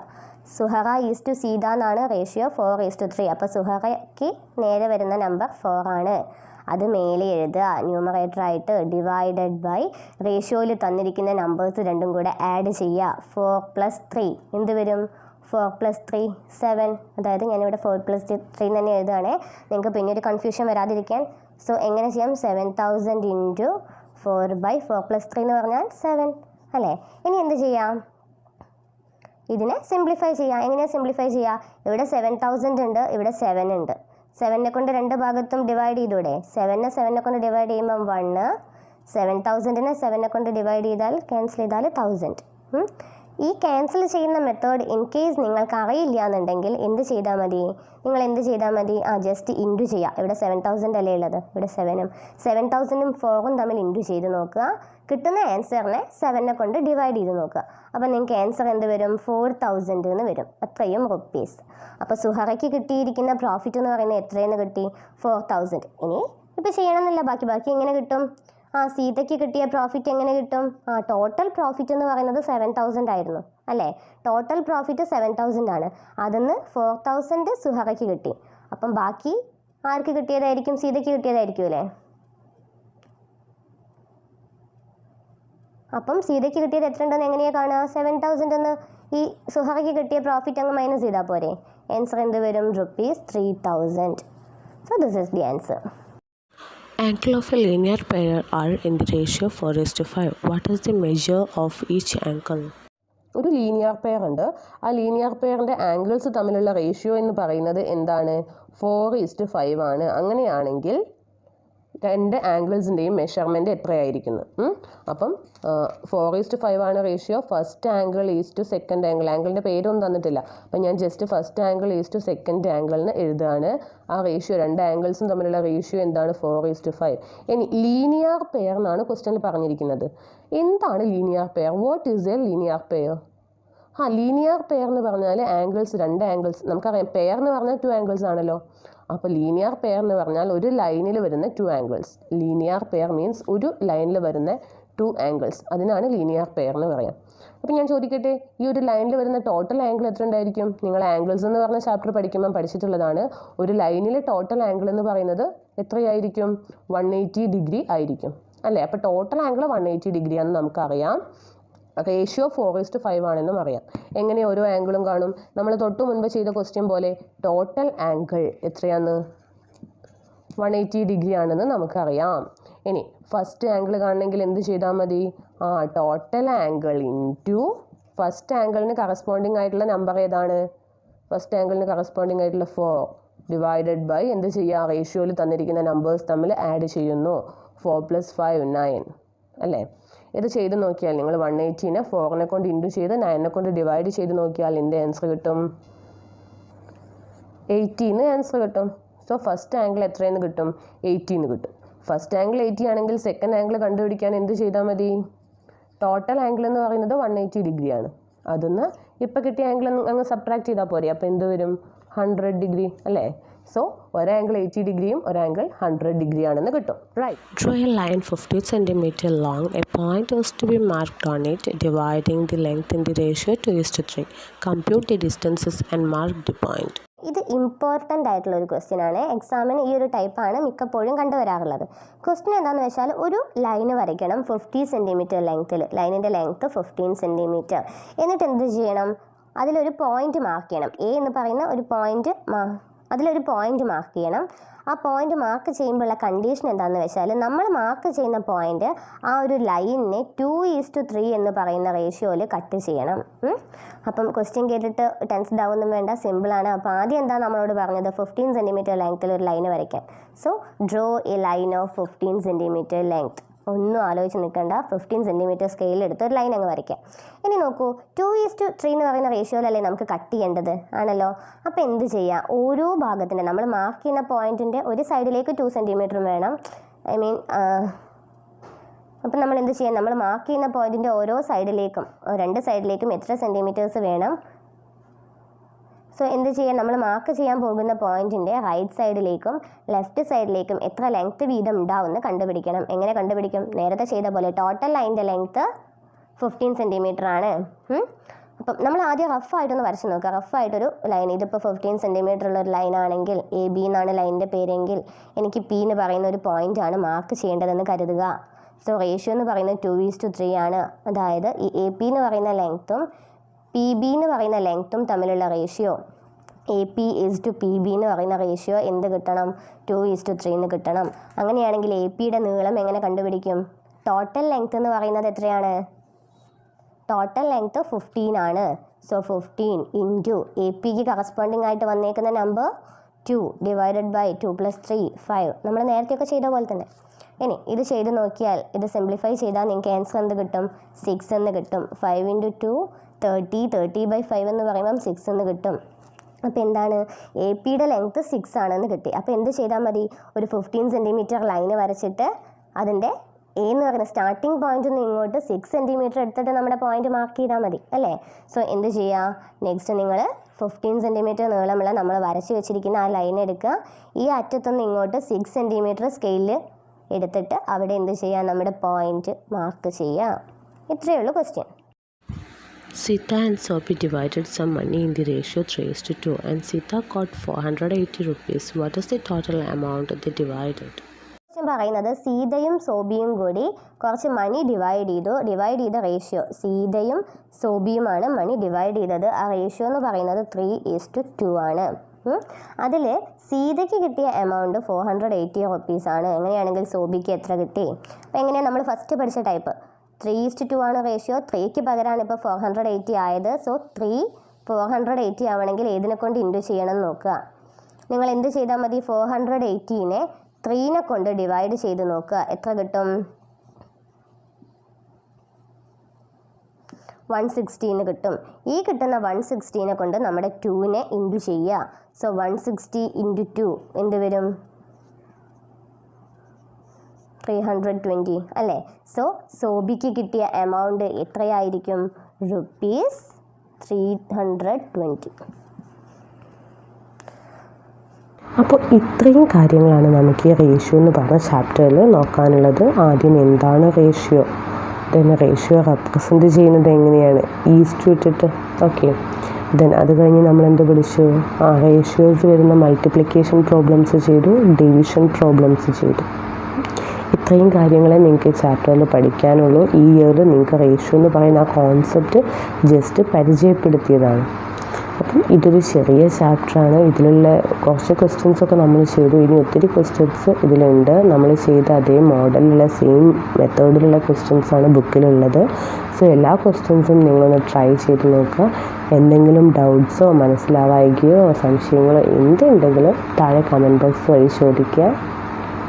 സുഹറ ഈസ് ടു സീത എന്നാണ് റേഷ്യോ 4:3. അപ്പോൾ സുഹറയ്ക്ക് നേരെ വരുന്ന നമ്പർ 4 ആണ്. അത് മേലെ എഴുതുക ന്യൂമറേറ്ററായിട്ട്, ഡിവൈഡഡ് ബൈ റേഷ്യോയിൽ തന്നിരിക്കുന്ന നമ്പേഴ്സ് രണ്ടും കൂടെ ആഡ് ചെയ്യുക. 4 + 3 എന്ത് വരും? 4 + 3 7. അതായത് ഞാനിവിടെ 4 + 3 തന്നെ എഴുതുകയാണേ, നിങ്ങൾക്ക് പിന്നെ ഒരു കൺഫ്യൂഷൻ വരാതിരിക്കാൻ. സോ എങ്ങനെ ചെയ്യാം? 7,000 × 4/4 + 3 എന്ന് പറഞ്ഞാൽ 7 അല്ലേ? ഇനി എന്ത് ചെയ്യാം? ഇതിനെ സിംപ്ലിഫൈ ചെയ്യാം. എങ്ങനെയാണ് സിംപ്ലിഫൈ ചെയ്യുക? ഇവിടെ 7,000 ഉണ്ട്, ഇവിടെ 7 ഉണ്ട്. 7നെ കൊണ്ട് രണ്ട് ഭാഗത്തും ഡിവൈഡ് ചെയ്തൂടെ? 7നെ 7നെ കൊണ്ട് ഡിവൈഡ് ചെയ്യുമ്പം 1, 7,000നെ 7നെ കൊണ്ട് ഡിവൈഡ് ചെയ്താൽ ക്യാൻസൽ ചെയ്താൽ 1,000. ഈ ക്യാൻസൽ ചെയ്യുന്ന മെത്തേഡ് ഇൻ കേസ് നിങ്ങൾക്ക് അറിയില്ല എന്നുണ്ടെങ്കിൽ എന്ത് ചെയ്താൽ മതി? ജസ്റ്റ് ഇൻറ്റു ചെയ്യുക. ഇവിടെ 7,000 അല്ലേ ഉള്ളത്, ഇവിടെ 7ഉം 7,000ഉം 4ഉം തമ്മിൽ ഇൻറ്റു ചെയ്ത് നോക്കുക. കിട്ടുന്ന ആൻസറിനെ 7നെ കൊണ്ട് ഡിവൈഡ് ചെയ്ത് നോക്കുക. അപ്പോൾ നിങ്ങൾക്ക് ആൻസർ എന്ത് വരും? 4,000 എന്ന് വരും. അത്രയും റുപ്പീസ്. അപ്പോൾ സുഹറയ്ക്ക് കിട്ടിയിരിക്കുന്ന പ്രോഫിറ്റ് എന്ന് പറയുന്നത് എത്രയെന്ന് കിട്ടി? 4,000. ഇനി ഇപ്പോൾ ചെയ്യണമെന്നില്ല, ബാക്കി എങ്ങനെ കിട്ടും? സീതയ്ക്ക് കിട്ടിയ പ്രോഫിറ്റ് എങ്ങനെ കിട്ടും? ടോട്ടൽ പ്രോഫിറ്റ് എന്ന് പറയുന്നത് 7,000 ആയിരുന്നു അല്ലേ? ടോട്ടൽ പ്രോഫിറ്റ് 7,000 ആണ്. അതിന്ന് 4,000 സുഹറയ്ക്ക് കിട്ടി. അപ്പം ബാക്കി ആർക്ക് കിട്ടിയതായിരിക്കും? സീതയ്ക്ക് കിട്ടിയതായിരിക്കും അല്ലേ? അപ്പം സീതയ്ക്ക് കിട്ടിയത് എത്ര ഉണ്ടെന്ന് എങ്ങനെയാണ് കാണുക? 7,000 എന്ന് ഈ സുഹറയ്ക്ക് കിട്ടിയ പ്രോഫിറ്റ് അങ്ങ് മൈനസ് ചെയ്താൽ പോരെ? ആൻസർ എന്ത് വരും? ₹3,000. So this is the answer. Angle of a linear pair are in the ratio 4:5. What is the measure of each angle? ഒരു ലീനിയർ പെയർ ഉണ്ട്. ആ ലീനിയർ പെയറിൻ്റെ ആംഗിൾസ് തമ്മിലുള്ള റേഷ്യോ എന്ന് പറയുന്നത് എന്താണ്? 4:5 ആണ്. അങ്ങനെയാണെങ്കിൽ രണ്ട് ആംഗിൾസിൻ്റെയും മെഷർമെൻറ്റ് എത്രയായിരിക്കുന്നു? അപ്പം 4:5 ആണ് ratio. First angle is to second angle. ആംഗിളിൻ്റെ പേരൊന്നും തന്നിട്ടില്ല. അപ്പം ഞാൻ just first angle is to second ആംഗിളിന് എഴുതുകയാണ്. ആ റേഷ്യോ രണ്ട് ആംഗിൾസും തമ്മിലുള്ള റേഷ്യോ എന്താണ്? 4:5. ഇനി ലീനിയർ പെയർ എന്നാണ് ക്വസ്റ്റ്യനിൽ പറഞ്ഞിരിക്കുന്നത്. എന്താണ് linear pair? What is A linear pair? Linear pair എന്ന് പറഞ്ഞാൽ രണ്ട് ആംഗിൾസ് നമുക്കറിയാം. പെയർ എന്ന് പറഞ്ഞാൽ 2 ആംഗിൾസ് ആണല്ലോ. അപ്പോൾ ലീനിയർ പെയർ എന്ന് പറഞ്ഞാൽ ഒരു ലൈനിൽ വരുന്ന 2 ആംഗിൾസ്. ലീനിയർ പെയർ മീൻസ് ഒരു ലൈനിൽ വരുന്ന 2 ആംഗിൾസ്. അതിനാണ് ലീനിയർ പെയർ എന്ന് പറയാം. അപ്പോൾ ഞാൻ ചോദിക്കട്ടെ, ഈ ഒരു ലൈനിൽ വരുന്ന ടോട്ടൽ ആംഗിൾ എത്ര ഉണ്ടായിരിക്കും? നിങ്ങൾ ആംഗിൾസ് എന്ന് പറഞ്ഞ ചാപ്റ്റർ പഠിക്കുമ്പോൾ പഠിച്ചിട്ടുള്ളതാണ്. ഒരു ലൈനിൽ ടോട്ടൽ ആംഗിൾ എന്ന് പറയുന്നത് എത്രയായിരിക്കും? 180 ഡിഗ്രി ആയിരിക്കും അല്ലേ? അപ്പോൾ ടോട്ടൽ ആംഗിൾ 180 ഡിഗ്രി ആണെന്ന് നമുക്കറിയാം. റേഷ്യോ 4:5 ആണെന്നും അറിയാം. എങ്ങനെ ഓരോ ആംഗിളും കാണും? നമ്മൾ തൊട്ട് മുൻപ് ചെയ്ത ക്വസ്റ്റ്യൻ പോലെ ടോട്ടൽ ആംഗിൾ എത്രയാന്ന്? 180 ഡിഗ്രി ആണെന്ന് നമുക്കറിയാം. ഇനി ഫസ്റ്റ് ആംഗിൾ കാണണമെങ്കിൽ എന്ത് ചെയ്താൽ മതി? ടോട്ടൽ ആംഗിൾ ഇൻറ്റു ഫസ്റ്റ് ആംഗിളിന് കറസ്പോണ്ടിങ് ആയിട്ടുള്ള നമ്പർ ഏതാണ്? ഫസ്റ്റ് ആംഗിളിന് കറസ്പോണ്ടിങ് ആയിട്ടുള്ള 4 ഡിവൈഡഡ് ബൈ എന്ത് ചെയ്യുക, റേഷ്യോയിൽ തന്നിരിക്കുന്ന നമ്പേഴ്സ് തമ്മിൽ ആഡ് ചെയ്യുന്നു. 4 + 5 9 അല്ലേ. ഇത് ചെയ്ത് നോക്കിയാൽ നിങ്ങൾ 180നെ 4നെ കൊണ്ട് ഇൻറ്റു ചെയ്ത് 9നെ കൊണ്ട് ഡിവൈഡ് ചെയ്ത് നോക്കിയാൽ എന്ത് ആൻസർ കിട്ടും, 80 ആൻസർ കിട്ടും. സോ ഫസ്റ്റ് ആംഗിൾ എത്രയെന്ന് കിട്ടും, 80 കിട്ടും. ഫസ്റ്റ് ആംഗിൾ 80 ആണെങ്കിൽ സെക്കൻഡ് ആംഗിൾ കണ്ടുപിടിക്കാൻ എന്ത് ചെയ്താൽ മതി, ടോട്ടൽ ആംഗിൾ എന്ന് പറയുന്നത് 180 ഡിഗ്രിയാണ്. അതിന്ന് ഇപ്പോൾ കിട്ടിയ ആംഗിൾ അങ്ങ് സബ്ട്രാക്ട് ചെയ്താൽ പോരെ. അപ്പോൾ എന്ത് വരും, 100 ഡിഗ്രി അല്ലേ. സോ ഒരാംഗിൾ 80 ഡിഗ്രിയും ഒരാംഗിൾ 100 ഡിഗ്രിയാണെന്ന് കിട്ടും. Right. Draw a line 50 cm long. A point is to be marked on it, dividing the length in the ratio 2:3. Compute the distances and mark the point. ഇത് ഇമ്പോർട്ടൻ്റ് ആയിട്ടുള്ള ഒരു ക്വസ്റ്റ്യൻ ആണ്. എക്സാമിന് ഈ ഒരു ടൈപ്പാണ് മിക്കപ്പോഴും കണ്ടുവരാറുള്ളത്. ക്വസ്റ്റ്യൻ എന്താണെന്ന് വെച്ചാൽ ഒരു ലൈന് വരയ്ക്കണം 50 സെൻറ്റിമീറ്റർ ലെങ്ത്തിൽ. ലൈനിൻ്റെ ലെങ്ത്ത് 15 സെൻറ്റിമീറ്റർ. എന്നിട്ട് എന്ത് ചെയ്യണം, അതിലൊരു പോയിന്റ് മാർക്ക് ചെയ്യണം. എ എന്ന് പറയുന്ന ഒരു പോയിന്റ് അതിലൊരു പോയിന്റ് മാർക്ക് ചെയ്യണം. ആ പോയിന്റ് മാർക്ക് ചെയ്യുമ്പോഴുള്ള കണ്ടീഷൻ എന്താണെന്ന് വെച്ചാൽ നമ്മൾ മാർക്ക് ചെയ്യുന്ന പോയിന്റ് ആ ഒരു ലൈനിനെ 2:3 എന്ന് പറയുന്ന റേഷ്യോയിൽ കട്ട് ചെയ്യണം. അപ്പം ക്വസ്റ്റ്യൻ കേട്ടിട്ട് ടെൻസ്ഡ് ആവുന്നും വേണ്ട, സിമ്പിളാണ്. അപ്പോൾ ആദ്യം എന്താ നമ്മളോട് പറഞ്ഞത്, 15 സെൻറ്റിമീറ്റർ ലെങ്ത്തിൽ ഒരു ലൈന് വരയ്ക്കാൻ. So draw A line of 15 centimetre length. ഒന്നും ആലോചിച്ച് നിൽക്കേണ്ട, 15 സെൻറ്റിമീറ്റർ സ്കെയിലെടുത്ത് ഒരു ലൈൻ അങ്ങ് വരയ്ക്കാം. ഇനി നോക്കൂ, 2:3 എന്ന് പറയുന്ന റേഷ്യോയിലല്ലേ നമുക്ക് കട്ട് ചെയ്യേണ്ടത്, ആണല്ലോ. അപ്പോൾ എന്ത് ചെയ്യുക, ഓരോ ഭാഗത്തിൻ്റെ നമ്മൾ മാർക്ക് ചെയ്യുന്ന പോയിൻറ്റിൻ്റെ ഒരു സൈഡിലേക്ക് 2 സെൻറ്റിമീറ്റർ വേണം. അപ്പം നമ്മൾ എന്ത് ചെയ്യാം, നമ്മൾ മാർക്ക് ചെയ്യുന്ന പോയിൻറ്റിൻ്റെ ഓരോ സൈഡിലേക്കും 2 സൈഡിലേക്കും എത്ര സെൻറ്റിമീറ്റേഴ്സ് വേണം. സോ എന്ത് ചെയ്യാം, നമ്മൾ മാർക്ക് ചെയ്യാൻ പോകുന്ന പോയിൻറ്റിൻ്റെ റൈറ്റ് സൈഡിലേക്കും ലെഫ്റ്റ് സൈഡിലേക്കും എത്ര ലെങ്ത്ത് വീതം ഉണ്ടാവുമെന്ന് കണ്ടുപിടിക്കണം. എങ്ങനെ കണ്ടുപിടിക്കും, നേരത്തെ ചെയ്ത പോലെ ടോട്ടൽ ലൈനിൻ്റെ ലെങ്ത്ത് 15 സെൻറ്റിമീറ്റർ ആണ്. അപ്പം നമ്മൾ ആദ്യം റഫായിട്ടൊന്ന് വരച്ച് നോക്കുക. റഫായിട്ടൊരു ലൈൻ, ഇതിപ്പോൾ 15 സെൻറ്റിമീറ്റർ ഉള്ളൊരു ലൈനാണെങ്കിൽ AB എന്നാണ് ലൈനിൻ്റെ പേരെങ്കിൽ എനിക്ക് P എന്ന് പറയുന്ന ഒരു പോയിൻ്റാണ് മാർക്ക് ചെയ്യേണ്ടതെന്ന് കരുതുക. സോ റേഷ്യോ എന്ന് പറയുന്നത് 2:3 ആണ്. അതായത് ഈ AP എന്ന് പറയുന്ന ലെങ്ത്തും PB എന്ന് പറയുന്ന ലെങ്ത്തും തമ്മിലുള്ള ratio, AP is to PB എന്ന് പറയുന്ന റേഷ്യോ എന്ത് കിട്ടണം, 2:3 എന്ന് കിട്ടണം. അങ്ങനെയാണെങ്കിൽ APയുടെ നീളം എങ്ങനെ കണ്ടുപിടിക്കും, ടോട്ടൽ ലെങ്ത്ത് എന്ന് പറയുന്നത് എത്രയാണ്, ടോട്ടൽ ലെങ്ത്ത് 15 ആണ്. സോ 15 ഇൻറ്റു APക്ക് കറസ്പോണ്ടിങ് ആയിട്ട് വന്നേക്കുന്ന നമ്പർ 2 ഡിവൈഡഡ് ബൈ 2 + 3 5. നമ്മൾ നേരത്തെയൊക്കെ ചെയ്ത പോലെ തന്നെ. ഇനി ഇത് ചെയ്ത് നോക്കിയാൽ, ഇത് സിംപ്ലിഫൈ ചെയ്താൽ നിങ്ങൾക്ക് ആൻസർ എന്ത് കിട്ടും, 6 എന്ന് കിട്ടും. 5 × 2 30, 30/5 എന്ന് പറയുമ്പം 6 എന്ന് കിട്ടും. അപ്പോൾ എന്താണ്, APയുടെ ലെങ്ത്ത് 6 ആണെന്ന് കിട്ടി. അപ്പോൾ എന്ത് ചെയ്താൽ മതി, ഒരു 15 സെൻറ്റിമീറ്റർ ലൈന് വരച്ചിട്ട് അതിൻ്റെ A എന്ന് പറയുന്ന സ്റ്റാർട്ടിങ് പോയിന്റിൽ നിന്ന് ഇങ്ങോട്ട് 6 സെൻറ്റിമീറ്റർ എടുത്തിട്ട് നമ്മുടെ പോയിന്റ് മാർക്ക് ചെയ്താൽ മതി അല്ലേ. സോ എന്ത് ചെയ്യുക, നെക്സ്റ്റ് നിങ്ങൾ 15 സെൻറ്റിമീറ്റർ നീളമുള്ള നമ്മൾ വരച്ച് വെച്ചിരിക്കുന്ന ആ ലൈൻ എടുക്കുക. ഈ അറ്റത്തുനിന്ന് ഇങ്ങോട്ട് 6 സെൻറ്റിമീറ്റർ സ്കെയിലിൽ എടുത്തിട്ട് അവിടെ എന്ത് ചെയ്യുക, നമ്മുടെ പോയിന്റ് മാർക്ക് ചെയ്യുക. ഇത്രയേ ഉള്ളൂ question. Sita and Sophie divided some money in the ratio 3:2 and Sita got 480 rupees. What is the total amount they divided? പറയുന്നത് സീതയും സോബിയും കൂടി കുറച്ച് മണി ഡിവൈഡ് ചെയ്ത റേഷ്യോ, സീതയും സോബിയുമാണ് മണി ഡിവൈഡ് ചെയ്തത്. ആ റേഷ്യോ എന്ന് പറയുന്നത് 3:2 ആണ്. അതിൽ സീതയ്ക്ക് കിട്ടിയ എമൗണ്ട് 480 റുപ്പീസ് ആണ്. എങ്ങനെയാണെങ്കിൽ സോബിക്ക് എത്ര കിട്ടി, അപ്പോൾ എങ്ങനെയാണ് നമ്മൾ ഫസ്റ്റ് പഠിച്ച ടൈപ്പ് 3:2 ആണ് റേഷ്യോ. 3ക്ക് പകരമാണ് ഇപ്പോൾ 480 ആയത്. സോ 3 480 ആവണമെങ്കിൽ ഏതിനെ കൊണ്ട് ഇൻറ്റു ചെയ്യണം എന്ന് നോക്കുക. നിങ്ങൾ എന്ത് ചെയ്താൽ മതി, 480നെ 3നെ കൊണ്ട് ഡിവൈഡ് ചെയ്ത് നോക്കുക, എത്ര കിട്ടും, 160 കിട്ടും. ഈ കിട്ടുന്ന 160നെ കൊണ്ട് നമ്മുടെ 2നെ ഇൻറ്റു ചെയ്യുക. സോ 160 × 2 എന്ത് വരും, 320 അല്ലേ. സോ സോബിക്ക് കിട്ടിയ എമൗണ്ട് എത്രയായിരിക്കും, ₹320. അപ്പോൾ ഇത്രയും കാര്യങ്ങളാണ് നമുക്ക് ഈ റേഷ്യോ എന്ന് പറഞ്ഞ ചാപ്റ്ററിൽ നോക്കാനുള്ളത്. ആദ്യം എന്താണ് റേഷ്യോ, ദെൻ റേഷ്യോ റെപ്രസെൻറ്റ് ചെയ്യുന്നത് എങ്ങനെയാണ്, ഈസ്റ്റ് ഇട്ടിട്ട്. ഓക്കെ, ദെൻ അത് കഴിഞ്ഞ് നമ്മൾ എന്ത് പഠിച്ചു, റേഷ്യോസ് വരുന്ന മൾട്ടിപ്ലിക്കേഷൻ പ്രോബ്ലംസ് ചെയ്തു, ഡിവിഷൻ പ്രോബ്ലംസ് ചെയ്തു. ഇത്രയും കാര്യങ്ങളെ നിങ്ങൾക്ക് ചാപ്റ്ററിൽ പഠിക്കാനുള്ളൂ. ഈ ഇയറിൽ നിങ്ങൾക്ക് റേഷ്യോ എന്ന് പറയുന്ന ആ കോൺസെപ്റ്റ് ജസ്റ്റ് പരിചയപ്പെടുത്തിയതാണ്. അപ്പം ഇതൊരു ചെറിയ ചാപ്റ്ററാണ്. ഇതിലുള്ള കുറച്ച് ക്വസ്റ്റ്യൻസൊക്കെ നമ്മൾ ചെയ്തു. ഇനി ഒത്തിരി ക്വസ്റ്റ്യൻസ് ഇതിലുണ്ട്. നമ്മൾ ചെയ്ത അതേ മോഡലിലുള്ള സെയിം മെത്തേഡിലുള്ള ക്വസ്റ്റ്യൻസാണ് ബുക്കിലുള്ളത്. സോ എല്ലാ ക്വസ്റ്റ്യൻസും നിങ്ങളൊന്ന് ട്രൈ ചെയ്ത് നോക്കുക. എന്തെങ്കിലും ഡൗട്ട്സോ മനസ്സിലാവായികയോ സംശയങ്ങളോ എന്തുണ്ടെങ്കിലും താഴെ കമൻറ്റ് ബോക്സ് വഴി ചോദിക്കുക.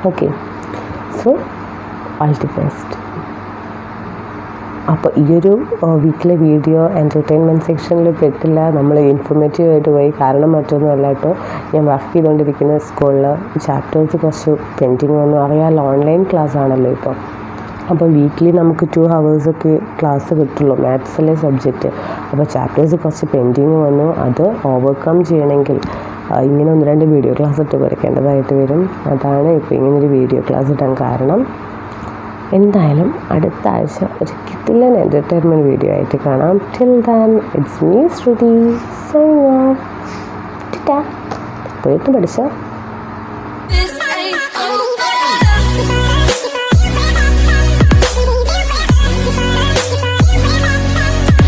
Okay, so all the best. അപ്പോൾ ഈ ഒരു വീക്കിലെ വീഡിയോ എൻ്റർടൈൻമെൻറ്റ് സെക്ഷനിൽ പെട്ടില്ല. നമ്മൾ ഇൻഫോർമേറ്റീവ് ആയിട്ട് പോയി. കാരണം മറ്റൊന്നുമല്ല കേട്ടോ, ഞാൻ വർക്ക് ചെയ്തുകൊണ്ടിരിക്കുന്ന സ്കൂളിൽ ചാപ്റ്റേഴ്സ് കുറച്ച് പെൻഡിങ് വന്നു. അറിയാമല്ലോ, ഓൺലൈൻ ക്ലാസ് ആണല്ലോ ഇപ്പോൾ. അപ്പോൾ വീക്കിലി നമുക്ക് 2 hours ക്ലാസ് കിട്ടുള്ളൂ. മാത്സിലെ സബ്ജക്റ്റ്. അപ്പോൾ ചാപ്റ്റേഴ്സ് കുറച്ച് പെൻഡിങ് വന്നു. അത് ഓവർകം ചെയ്യണമെങ്കിൽ ഇങ്ങനെ 1-2 വീഡിയോ ക്ലാസ് ഇട്ട് കുറയ്ക്കേണ്ടതായിട്ട് വരും. അതാണ് ഇപ്പോൾ ഇങ്ങനൊരു വീഡിയോ ക്ലാസ് ഇടാൻ കാരണം. എന്തായാലും അടുത്ത ആഴ്ച ഒരു കിടിലൻ എൻ്റർടൈൻമെൻറ്റ് വീഡിയോ ആയിട്ട് കാണാം. Till then it's me Shruti signing off. Tata. പോയിട്ട് പഠിച്ചോ. This ain't over.